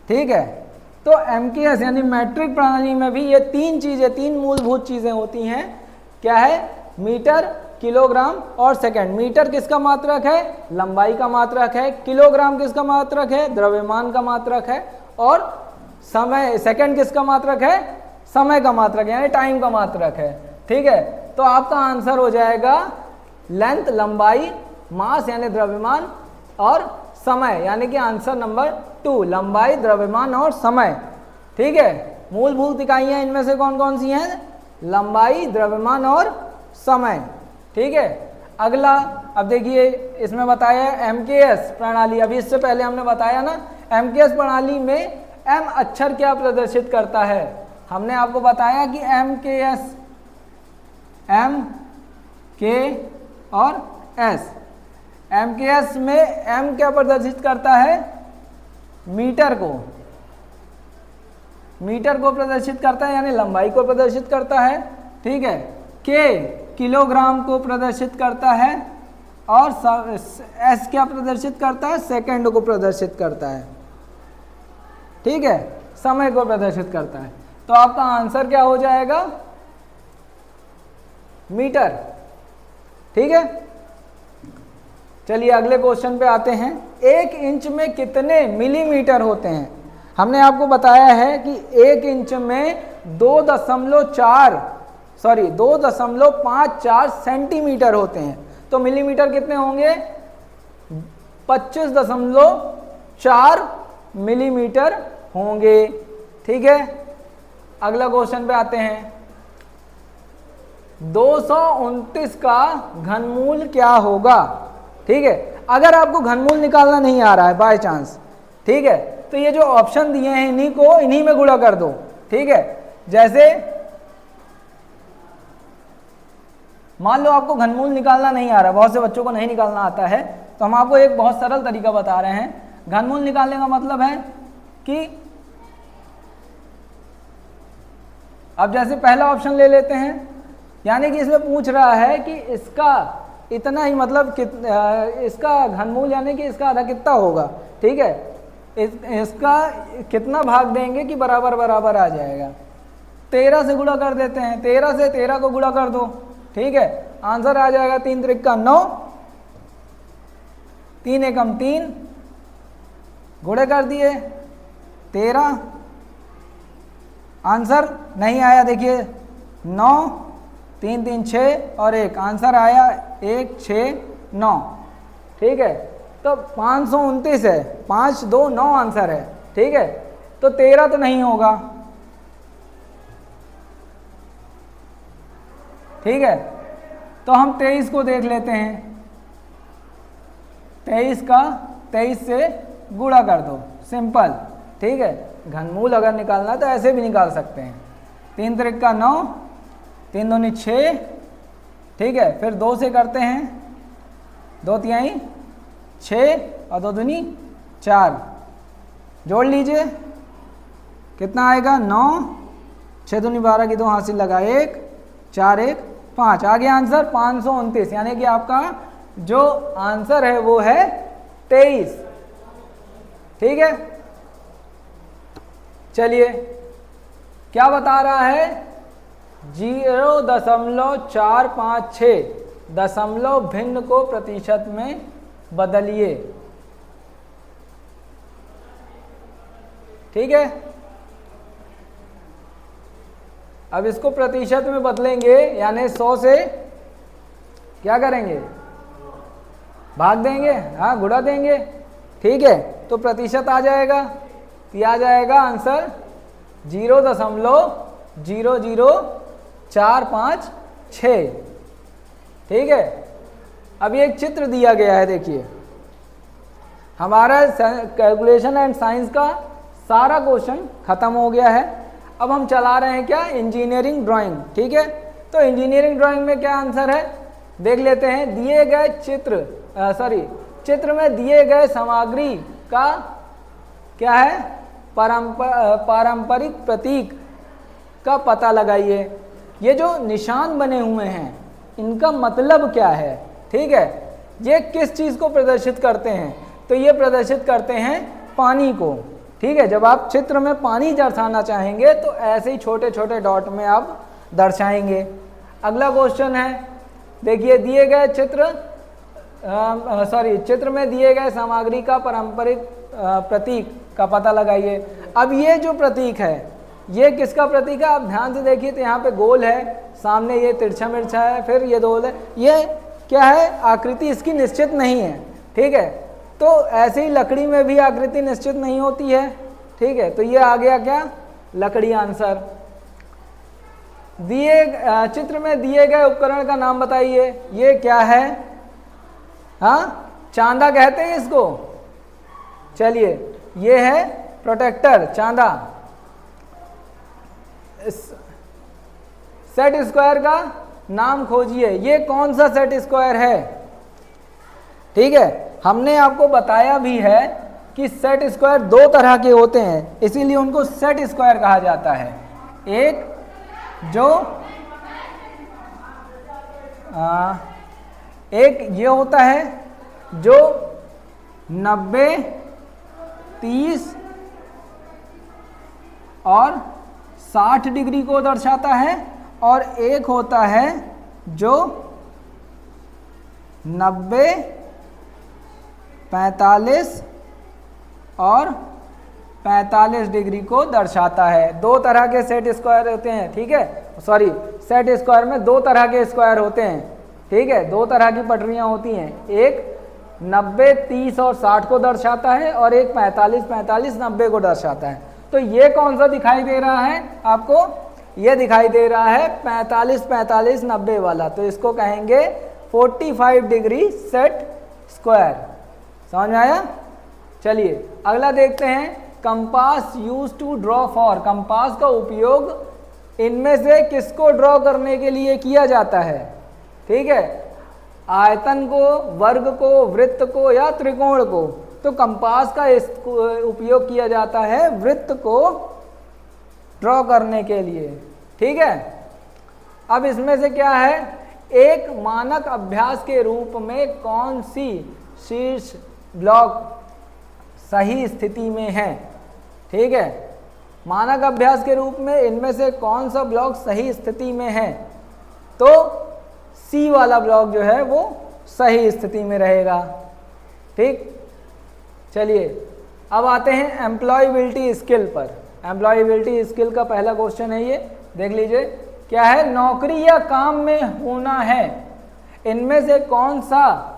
ठीक है, तो एमकेएस यानी मैट्रिक प्रणाली में भी ये तीन चीजें, तीन मूलभूत चीजें होती हैं। क्या है, मीटर, किलोग्राम और सेकंड। मीटर किसका मात्रक है, लंबाई का मात्रक है। किलोग्राम किसका मात्रक है, द्रव्यमान का मात्रक है। और समय, सेकंड किसका मात्रक है, समय का मात्रक यानी टाइम का मात्रक है। ठीक है, तो आपका आंसर हो जाएगा लेंथ, लंबाई, मास यानी द्रव्यमान और समय, यानी कि आंसर नंबर 2, लंबाई, द्रव्यमान और समय। ठीक है, मूलभूत इकाइयां इनमें से कौन कौन सी हैं, लंबाई, द्रव्यमान और समय। ठीक है, अगला अब देखिए इसमें बताया एमकेएस प्रणाली। अभी इससे पहले हमने बताया ना, एमकेएस प्रणाली में एम अक्षर क्या प्रदर्शित करता है। हमने आपको बताया कि एमकेएस, एम, के और एस। एमकेएस में एम क्या प्रदर्शित करता है, मीटर को, मीटर को प्रदर्शित करता है यानी लंबाई को प्रदर्शित करता है। ठीक है, के किलोग्राम को प्रदर्शित करता है और एस क्या प्रदर्शित करता है, सेकंड को प्रदर्शित करता है। ठीक है, समय को प्रदर्शित करता है। तो आपका आंसर क्या हो जाएगा, मीटर। ठीक है, चलिए अगले क्वेश्चन पे आते हैं। 1 इंच में कितने मिलीमीटर होते हैं। हमने आपको बताया है कि 1 इंच में 2.54 सेंटीमीटर होते हैं। तो मिलीमीटर कितने होंगे, 25.4 मिलीमीटर होंगे। ठीक है, अगला क्वेश्चन पे आते हैं। 229 का घनमूल क्या होगा। ठीक है, अगर आपको घनमूल निकालना नहीं आ रहा है बाय चांस, ठीक है, तो ये जो ऑप्शन दिए हैं इन्हीं में गुणा कर दो। ठीक है, जैसे मान लो आपको घनमूल निकालना नहीं आ रहा, बहुत से बच्चों को नहीं निकालना आता है, तो हम आपको एक बहुत सरल तरीका बता रहे हैं। घनमूल निकालने का मतलब है कि अब जैसे पहला ऑप्शन ले लेते हैं, यानी कि इसमें पूछ रहा है कि इसका इतना ही मतलब इसका घनमूल यानी कि इसका आधा कितना होगा। ठीक है, इसका कितना भाग देंगे कि बराबर बराबर आ जाएगा। 13 से गुणा कर देते हैं, 13 से 13 को गुणा कर दो। ठीक है, आंसर आ जाएगा 3 त्रिका 9, 3 एकम 3, गुणे कर दिए 13, आंसर नहीं आया। देखिए 9, 3 3 6 और 1, आंसर आया 1 6 9। ठीक है, तो 529 है, 5 2 9 आंसर है। ठीक है, तो 13 तो नहीं होगा। ठीक है, तो हम 23 को देख लेते हैं। 23 का 23 से गुणा कर दो, सिंपल, ठीक है। घनमूल अगर निकालना तो ऐसे भी निकाल सकते हैं। 3 त्रिक का 9, 3 दूनी 6, ठीक है। फिर 2 से करते हैं, 2 तिहाई 6 और 2 दूनी 4, जोड़ लीजिए कितना आएगा 9, 6 दूनी 12 की 2 हासिल लगा 1, 4 1 5, आ गया आंसर 529। यानी कि आपका जो आंसर है वो है 23, ठीक है। चलिए क्या बता रहा है, 0.456 दशमलव भिन्न को प्रतिशत में बदलिए, ठीक है। अब इसको प्रतिशत में बदलेंगे, यानी 100 से क्या करेंगे, भाग देंगे, हाँ गुणा देंगे, ठीक है। तो प्रतिशत आ जाएगा, तो आ जाएगा आंसर 0.00456, ठीक है। अब ये एक चित्र दिया गया है, देखिए हमारा कैलकुलेशन एंड साइंस का सारा क्वेश्चन खत्म हो गया है। अब हम चला रहे हैं क्या, इंजीनियरिंग ड्राइंग, ठीक है। तो इंजीनियरिंग ड्राइंग में क्या आंसर है देख लेते हैं। दिए गए चित्र में दिए गए सामग्री का क्या है, पारंपरिक प्रतीक का पता लगाइए। ये जो निशान बने हुए हैं इनका मतलब क्या है, ठीक है। ये किस चीज़ को प्रदर्शित करते हैं, तो ये प्रदर्शित करते हैं पानी को, ठीक है। जब आप चित्र में पानी दर्शाना चाहेंगे तो ऐसे ही छोटे छोटे डॉट में आप दर्शाएंगे। अगला क्वेश्चन है, देखिए दिए गए चित्र में दिए गए सामग्री का पारंपरिक प्रतीक का पता लगाइए। अब ये जो प्रतीक है ये किसका प्रतीक है, आप ध्यान से देखिए तो यहाँ पे गोल है, सामने ये तिरछा मिर्छा है, फिर ये गोल है, ये क्या है, आकृति इसकी निश्चित नहीं है, ठीक है। तो ऐसे ही लकड़ी में भी आकृति निश्चित नहीं होती है, ठीक है। तो ये आ गया क्या, लकड़ी आंसर। चित्र में दिए गए उपकरण का नाम बताइए, ये क्या है, हाँ चांदा कहते हैं इसको। चलिए ये है प्रोटेक्टर, चांदा। सेट स्क्वायर का नाम खोजिए, ये कौन सा सेट स्क्वायर है, ठीक है। हमने आपको बताया भी है कि सेट स्क्वायर 2 तरह के होते हैं, इसीलिए उनको सेट स्क्वायर कहा जाता है। एक जो एक ये होता है जो 90, 30 और 60 डिग्री को दर्शाता है, और एक होता है जो 90, 45 और 45 डिग्री को दर्शाता है। 2 तरह के सेट स्क्वायर होते हैं, ठीक है। सॉरी, सेट स्क्वायर में 2 तरह के स्क्वायर होते हैं, ठीक है। 2 तरह की पटरियां होती हैं, एक 90, 30 और 60 को दर्शाता है, और एक 45, 45, 90 को दर्शाता है। तो ये कौन सा दिखाई दे रहा है आपको, ये दिखाई दे रहा है 45, 45, 90 वाला, तो इसको कहेंगे 45 डिग्री सेट स्क्वायर। समझ में आया। चलिए अगला देखते हैं, compass use to draw for, compass का उपयोग इनमें से किसको ड्रॉ करने के लिए किया जाता है, ठीक है। आयतन को, वर्ग को, वृत्त को या त्रिकोण को। तो कंपास का उपयोग किया जाता है वृत्त को ड्रॉ करने के लिए, ठीक है। अब इसमें से क्या है, एक मानक अभ्यास के रूप में कौन सी शीर्ष ब्लॉक सही स्थिति में है, ठीक है। मानक अभ्यास के रूप में इनमें से कौन सा ब्लॉक सही स्थिति में है, तो सी वाला ब्लॉक जो है वो सही स्थिति में रहेगा, ठीक। चलिए अब आते हैं एम्प्लॉयबिलिटी स्किल पर। एम्प्लॉयबिलिटी स्किल का पहला क्वेश्चन है, ये देख लीजिए क्या है, नौकरी या काम में होना है, इनमें से कौन सा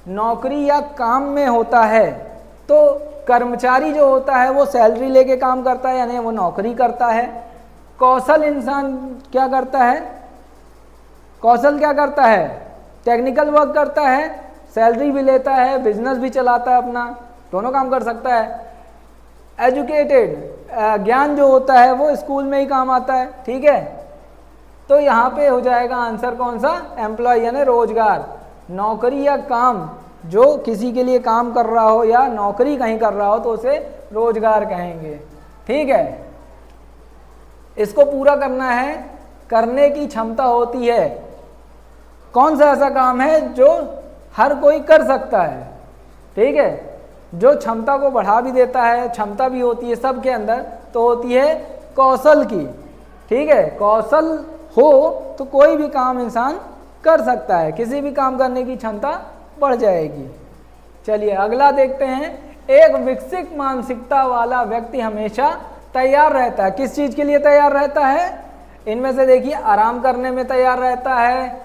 नौकरी या काम में होता है। तो कर्मचारी जो होता है वो सैलरी लेके काम करता है, यानी वो नौकरी करता है। कौशल इंसान क्या करता है, कौशल क्या करता है, टेक्निकल वर्क करता है, सैलरी भी लेता है, बिजनेस भी चलाता है अपना, दोनों काम कर सकता है। एजुकेटेड, ज्ञान जो होता है वो स्कूल में ही काम आता है, ठीक है। तो यहाँ पे हो जाएगा आंसर कौन सा, एम्प्लॉय यानी रोजगार, नौकरी या काम, जो किसी के लिए काम कर रहा हो या नौकरी कहीं कर रहा हो तो उसे रोजगार कहेंगे, ठीक है। इसको पूरा करना है, करने की क्षमता होती है। कौन सा ऐसा काम है जो हर कोई कर सकता है, ठीक है, जो क्षमता को बढ़ा भी देता है, क्षमता भी होती है सबके अंदर, तो होती है कौशल की, ठीक है। कौशल हो तो कोई भी काम इंसान कर सकता है, किसी भी काम करने की क्षमता बढ़ जाएगी। चलिए अगला देखते हैं। एक विकसित मानसिकता वाला व्यक्ति हमेशा तैयार रहता है। किस चीज के लिए तैयार रहता है? इनमें से देखिए, आराम करने में तैयार रहता है,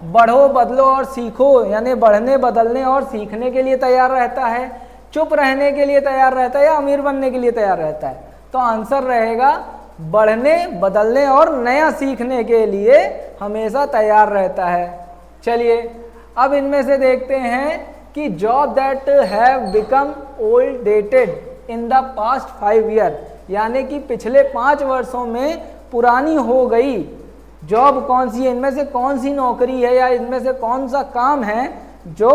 बढ़ो बदलो और सीखो यानी बढ़ने बदलने और सीखने के लिए तैयार रहता है, चुप रहने के लिए तैयार रहता है या अमीर बनने के लिए तैयार रहता है। तो आंसर रहेगा बढ़ने बदलने और नया सीखने के लिए हमेशा तैयार रहता है। चलिए अब इनमें से देखते हैं कि job that have become old dated in the past 5 year, यानी कि पिछले 5 वर्षों में पुरानी हो गई जॉब कौन सी है, इनमें से कौन सी नौकरी है या इनमें से कौन सा काम है जो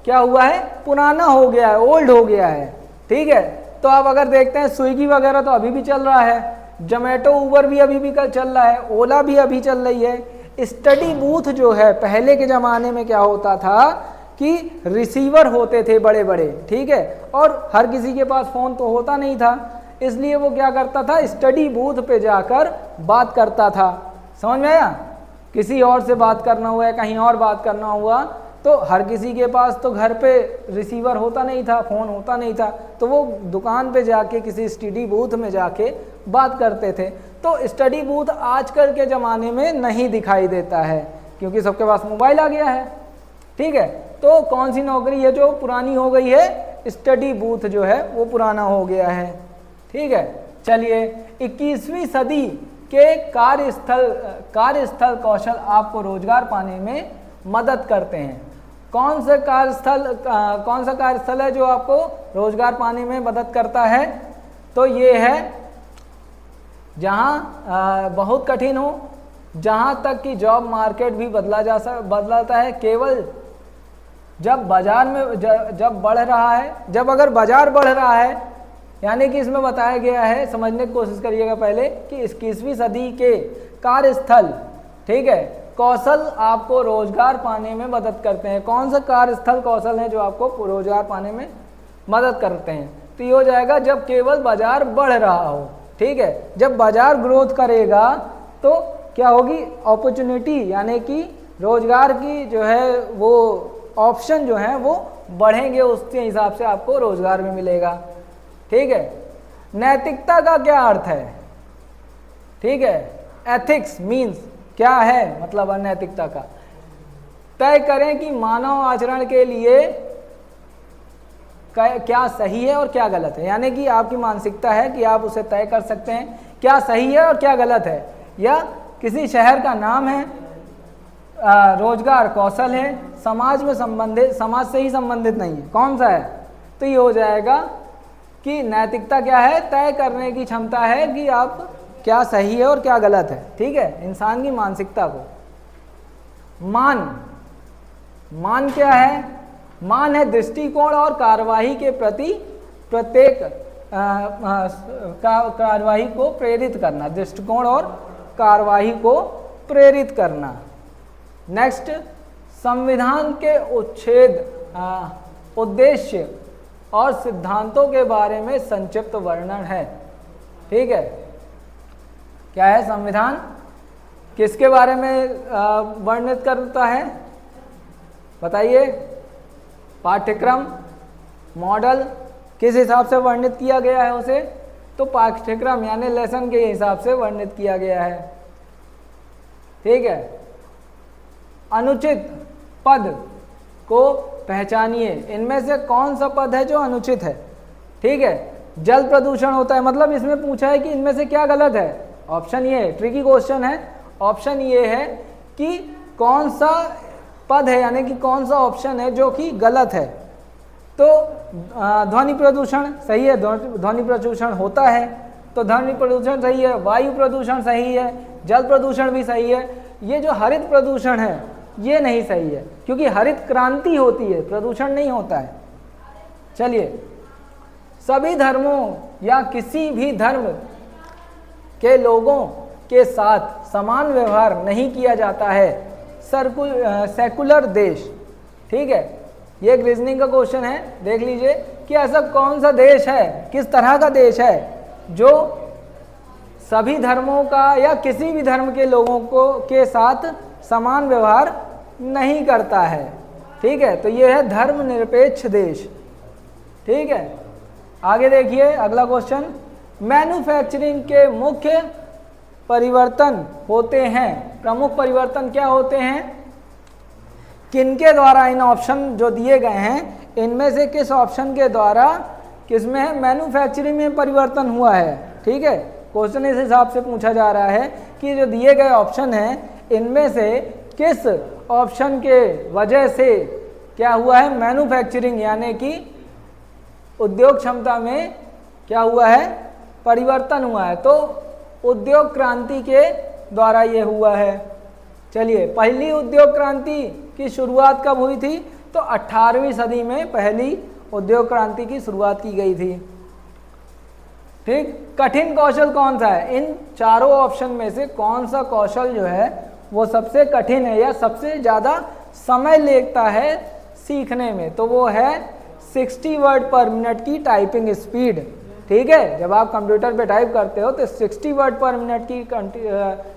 क्या हुआ है, पुराना हो गया है, ओल्ड हो गया है, ठीक है। तो अब अगर देखते हैं स्विगी वगैरह तो अभी भी चल रहा है, जोमेटो उबर भी अभी भी चल रहा है, ओला भी अभी चल रही है। स्टडी बूथ जो है, पहले के ज़माने में क्या होता था कि रिसीवर होते थे बड़े बड़े, ठीक है, और हर किसी के पास फ़ोन तो होता नहीं था, इसलिए वो क्या करता था, स्टडी बूथ पे जाकर बात करता था। समझ में आया? किसी और से बात करना हुआ या कहीं और बात करना हुआ तो हर किसी के पास तो घर पे रिसीवर होता नहीं था, फ़ोन होता नहीं था, तो वो दुकान पे जाके किसी स्टडी बूथ में जाके बात करते थे। तो स्टडी बूथ आजकल के ज़माने में नहीं दिखाई देता है क्योंकि सबके पास मोबाइल आ गया है, ठीक है। तो कौन सी नौकरी है जो पुरानी हो गई है? स्टडी बूथ जो है वो पुराना हो गया है, ठीक है। चलिए 21वीं सदी के कार्यस्थल कौशल आपको रोजगार पाने में मदद करते हैं। कौन सा कार्यस्थल है जो आपको रोजगार पाने में मदद करता है? तो ये है जहाँ बहुत कठिन हो, जहाँ तक कि जॉब मार्केट भी बदलाता है केवल जब बाजार में जब बढ़ रहा है, जब अगर बाजार बढ़ रहा है, यानी कि इसमें बताया गया है, समझने की कोशिश करिएगा पहले कि 21वीं सदी के कार्यस्थल, ठीक है, कौशल आपको रोजगार पाने में मदद करते हैं। कौन सा कार्यस्थल कौशल है जो आपको रोजगार पाने में मदद करते हैं? तो ये हो जाएगा जब केवल बाजार बढ़ रहा हो, ठीक है। जब बाजार ग्रोथ करेगा तो क्या होगी, अपॉर्चुनिटी यानी कि रोजगार की जो है वो ऑप्शन जो है वो बढ़ेंगे, उसके हिसाब से आपको रोजगार भी मिलेगा, ठीक है। नैतिकता का क्या अर्थ है? ठीक है, एथिक्स मीन्स क्या है, मतलब अनैतिकता का। तय करें कि मानव आचरण के लिए क्या सही है और क्या गलत है, यानी कि आपकी मानसिकता है कि आप उसे तय कर सकते हैं क्या सही है और क्या गलत है। या किसी शहर का नाम है, रोजगार कौशल है, समाज से ही संबंधित नहीं है, कौन सा है? तो ये हो जाएगा कि नैतिकता क्या है, तय करने की क्षमता है कि आप क्या सही है और क्या गलत है, ठीक है, इंसान की मानसिकता को। मान क्या है? मान है दृष्टिकोण और कार्यवाही के प्रति प्रत्येक कार्यवाही को प्रेरित करना, दृष्टिकोण और कार्यवाही को प्रेरित करना। नेक्स्ट, संविधान के उद्देश्य और सिद्धांतों के बारे में संक्षिप्त वर्णन है, ठीक है। क्या है संविधान? किसके बारे में वर्णित करता है बताइए? पाठ्यक्रम, मॉडल, किस हिसाब से वर्णित किया गया है उसे? तो पाठ्यक्रम यानी लेसन के हिसाब से वर्णित किया गया है, ठीक है। अनुचित पद को पहचानिए, इनमें से कौन सा पद है जो अनुचित है, ठीक है। जल प्रदूषण होता है, मतलब इसमें पूछा है कि इनमें से क्या गलत है। ऑप्शन ये है, ट्रिकी क्वेश्चन है, ऑप्शन ये है कि कौन सा पद है, यानी कि कौन सा ऑप्शन है जो कि गलत है। तो ध्वनि प्रदूषण सही है, ध्वनि प्रदूषण होता है, तो ध्वनि प्रदूषण सही है, वायु प्रदूषण सही है, जल प्रदूषण भी सही है। ये जो हरित प्रदूषण है ये नहीं सही है, क्योंकि हरित क्रांति होती है, प्रदूषण नहीं होता है। चलिए, सभी धर्मों या किसी भी धर्म के लोगों के साथ समान व्यवहार नहीं किया जाता है सेकुलर देश। ठीक है, ये एक रीजनिंग का क्वेश्चन है, देख लीजिए कि ऐसा कौन सा देश है, किस तरह का देश है जो सभी धर्मों का या किसी भी धर्म के लोगों को के साथ समान व्यवहार नहीं करता है। ठीक है, तो ये है धर्मनिरपेक्ष देश। ठीक है, आगे देखिए अगला क्वेश्चन, मैन्युफैक्चरिंग के मुख्य परिवर्तन होते हैं, प्रमुख परिवर्तन क्या होते हैं, किनके द्वारा, इन ऑप्शन जो दिए गए हैं इनमें से किस ऑप्शन के द्वारा किसमें है, मैन्युफैक्चरिंग में परिवर्तन हुआ है। ठीक है, क्वेश्चन इस हिसाब से पूछा जा रहा है कि जो दिए गए ऑप्शन हैं इनमें से किस ऑप्शन के वजह से क्या हुआ है, मैन्युफैक्चरिंग यानी कि उद्योग क्षमता में क्या हुआ है, परिवर्तन हुआ है। तो उद्योग क्रांति के द्वारा ये हुआ है। चलिए, पहली उद्योग क्रांति की शुरुआत कब हुई थी, तो 18वीं सदी में पहली उद्योग क्रांति की शुरुआत की गई थी। ठीक, कठिन कौशल कौन सा है, इन चारों ऑप्शन में से कौन सा कौशल जो है वो सबसे कठिन है या सबसे ज़्यादा समय लेता है सीखने में, तो वो है 60 वर्ड पर मिनट की टाइपिंग स्पीड। ठीक है, जब आप कंप्यूटर पे टाइप करते हो तो 60 वर्ड पर मिनट की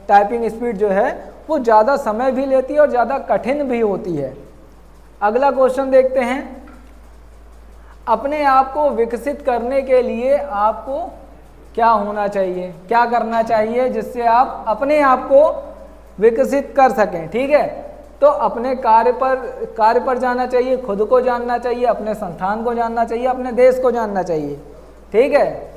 टाइपिंग स्पीड जो है वो ज़्यादा समय भी लेती है और ज़्यादा कठिन भी होती है। अगला क्वेश्चन देखते हैं, अपने आप को विकसित करने के लिए आपको क्या होना चाहिए, क्या करना चाहिए जिससे आप अपने आप को विकसित कर सकें। ठीक है, तो अपने कार्य पर जाना चाहिए, खुद को जानना चाहिए, अपने संस्थान को जानना चाहिए, अपने देश को जानना चाहिए। ठीक है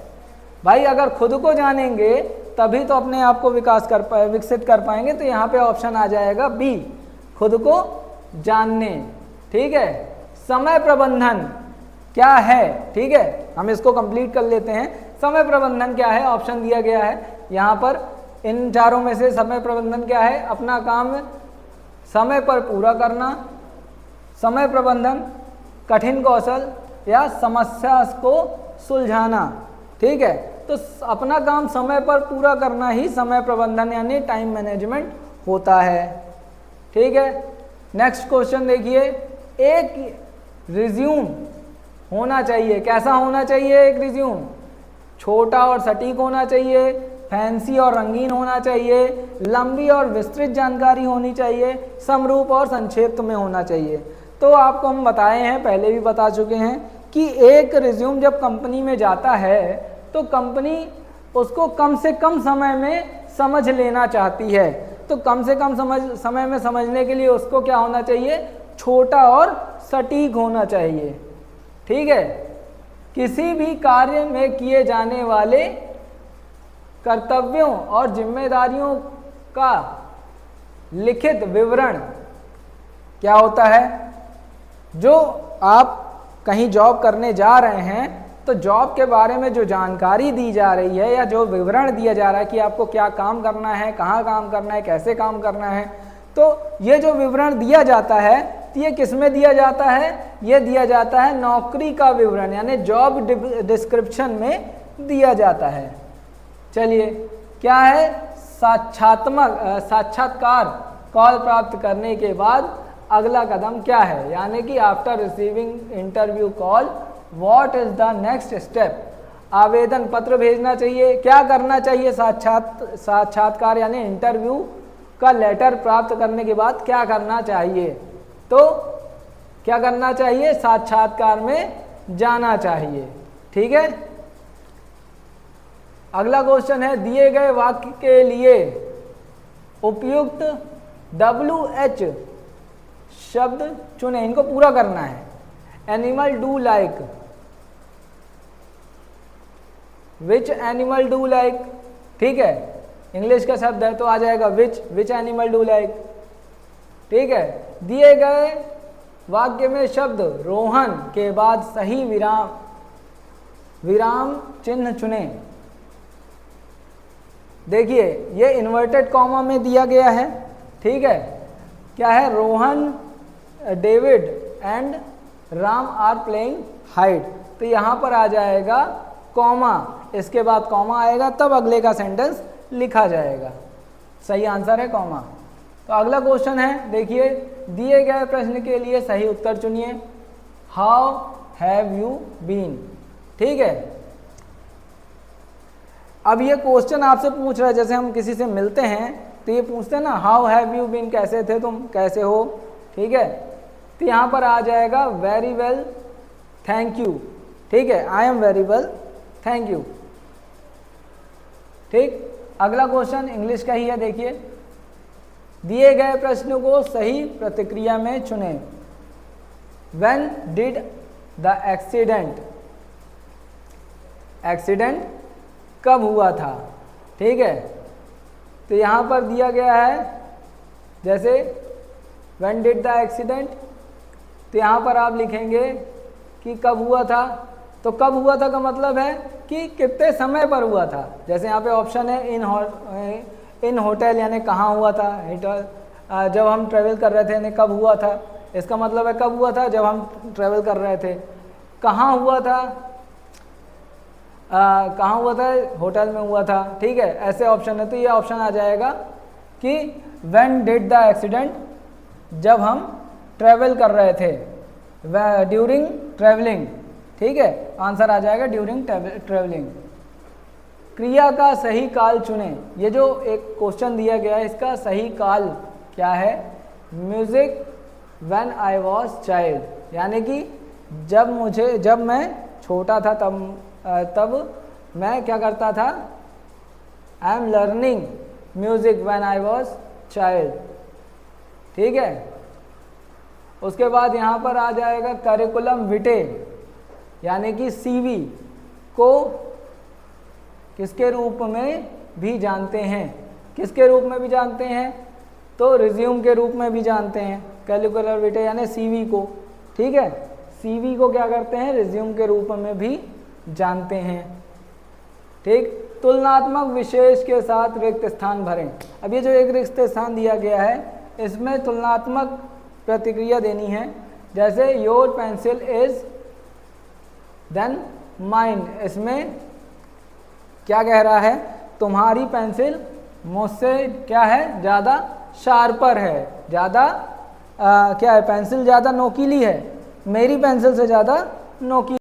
भाई, अगर खुद को जानेंगे तभी तो अपने आप को विकसित कर पाएंगे। तो यहाँ पे ऑप्शन आ जाएगा बी, खुद को जानने। ठीक है, समय प्रबंधन क्या है, ठीक है, हम इसको कंप्लीट कर लेते हैं। समय प्रबंधन क्या है, ऑप्शन दिया गया है यहाँ पर, इन चारों में से समय प्रबंधन क्या है, अपना काम समय पर पूरा करना, समय प्रबंधन, कठिन कौशल या समस्या को सुलझाना। ठीक है, तो अपना काम समय पर पूरा करना ही समय प्रबंधन यानी टाइम मैनेजमेंट होता है। ठीक है, नेक्स्ट क्वेश्चन देखिए, एक रिज्यूम होना चाहिए, कैसा होना चाहिए एक रिज्यूम, छोटा और सटीक होना चाहिए, फैंसी और रंगीन होना चाहिए, लंबी और विस्तृत जानकारी होनी चाहिए, समरूप और संक्षिप्त में होना चाहिए। तो आपको हम बताए हैं, पहले भी बता चुके हैं कि एक रिज्यूम जब कंपनी में जाता है तो कंपनी उसको कम से कम समय में समझ लेना चाहती है। तो कम से कम समय में समझने के लिए उसको क्या होना चाहिए, छोटा और सटीक होना चाहिए। ठीक है, किसी भी कार्य में किए जाने वाले कर्तव्यों और जिम्मेदारियों का लिखित विवरण क्या होता है, जो आप कहीं जॉब करने जा रहे हैं तो जॉब के बारे में जो जानकारी दी जा रही है या जो विवरण दिया जा रहा है कि आपको क्या काम करना है, कहाँ काम करना है, कैसे काम करना है, तो ये जो विवरण दिया जाता है तो ये किस में दिया जाता है, ये दिया जाता है नौकरी का विवरण यानी जॉब डिस्क्रिप्शन में दिया जाता है। चलिए, क्या है, साक्षात्कार कॉल प्राप्त करने के बाद अगला कदम क्या है, यानी कि after receiving interview call what is the next step, आवेदन पत्र भेजना चाहिए, क्या करना चाहिए, साक्षात्कार यानी इंटरव्यू का लेटर प्राप्त करने के बाद क्या करना चाहिए, तो क्या करना चाहिए, साक्षात्कार में जाना चाहिए। ठीक है, अगला क्वेश्चन है, दिए गए वाक्य के लिए उपयुक्त WH शब्द चुने, इनको पूरा करना है। Animal do like, which animal do like, ठीक है, इंग्लिश का शब्द है तो आ जाएगा विच एनिमल डू लाइक। ठीक है, दिए गए वाक्य में शब्द रोहन के बाद सही विराम चिन्ह चुनें। देखिए ये इन्वर्टेड कॉमा में दिया गया है, ठीक है। क्या है? Rohan, David and Ram are playing hide. तो यहाँ पर आ जाएगा कॉमा, इसके बाद कॉमा आएगा तब अगले का सेंटेंस लिखा जाएगा। सही आंसर है कॉमा। तो अगला क्वेश्चन है, देखिए दिए गए प्रश्न के लिए सही उत्तर चुनिए। हाउ हैव यू बीन, ठीक है। अब ये क्वेश्चन आपसे पूछ रहा है, जैसे हम किसी से मिलते हैं तो ये पूछते हैं ना, हाउ हैव यू बीन, कैसे थे तुम, कैसे हो, ठीक है। तो यहाँ पर आ जाएगा वेरी वेल थैंक यू, ठीक है। I am very well thank you, ठीक। अगला क्वेश्चन इंग्लिश का ही है, देखिए दिए गए प्रश्न को सही प्रतिक्रिया में चुनें। व्हेन डिड द एक्सीडेंट कब हुआ था, ठीक है। तो यहाँ पर दिया गया है जैसे व्हेन डिड द एक्सीडेंट, तो यहाँ पर आप लिखेंगे कि कब हुआ था। तो कब हुआ था का मतलब है कि कितने समय पर हुआ था। जैसे यहाँ पे ऑप्शन है इन होटल, यानी कहाँ हुआ था, जब हम ट्रेवल कर रहे थे, यानी कब हुआ था। इसका मतलब है कब हुआ था, जब हम ट्रेवल कर रहे थे। कहाँ हुआ था, कहाँ हुआ था, होटल में हुआ था, ठीक है। ऐसे ऑप्शन है, तो ये ऑप्शन आ जाएगा कि व्हेन डिड द एक्सीडेंट, जब हम ट्रेवल कर रहे थे, ड्यूरिंग ट्रेवलिंग, ठीक है। आंसर आ जाएगा ड्यूरिंग ट्रेवलिंग। क्रिया का सही काल चुनें। ये जो एक क्वेश्चन दिया गया है, इसका सही काल क्या है? Music when I was child, यानी कि जब मैं छोटा था तब मैं क्या करता था? I am learning music when I was child, ठीक है। उसके बाद यहाँ पर आ जाएगा करिकुलम विटे, यानी कि सीवी को किसके रूप में भी जानते हैं? किसके रूप में भी जानते हैं? तो रिज्यूम के रूप में भी जानते हैं। करिकुलम विटे यानी सीवी को, ठीक है। सीवी को क्या करते हैं? रिज्यूम के रूप में भी जानते हैं, ठीक। तुलनात्मक विशेष के साथ रिक्त स्थान भरें। अब ये जो एक रिक्त स्थान दिया गया है, इसमें तुलनात्मक प्रतिक्रिया देनी है। जैसे your pencil is then mine, इसमें क्या कह रहा है? तुम्हारी पेंसिल मुझसे क्या है? ज़्यादा शार्पर है, ज़्यादा क्या है? पेंसिल ज़्यादा नोकीली है, मेरी पेंसिल से ज़्यादा नोकीली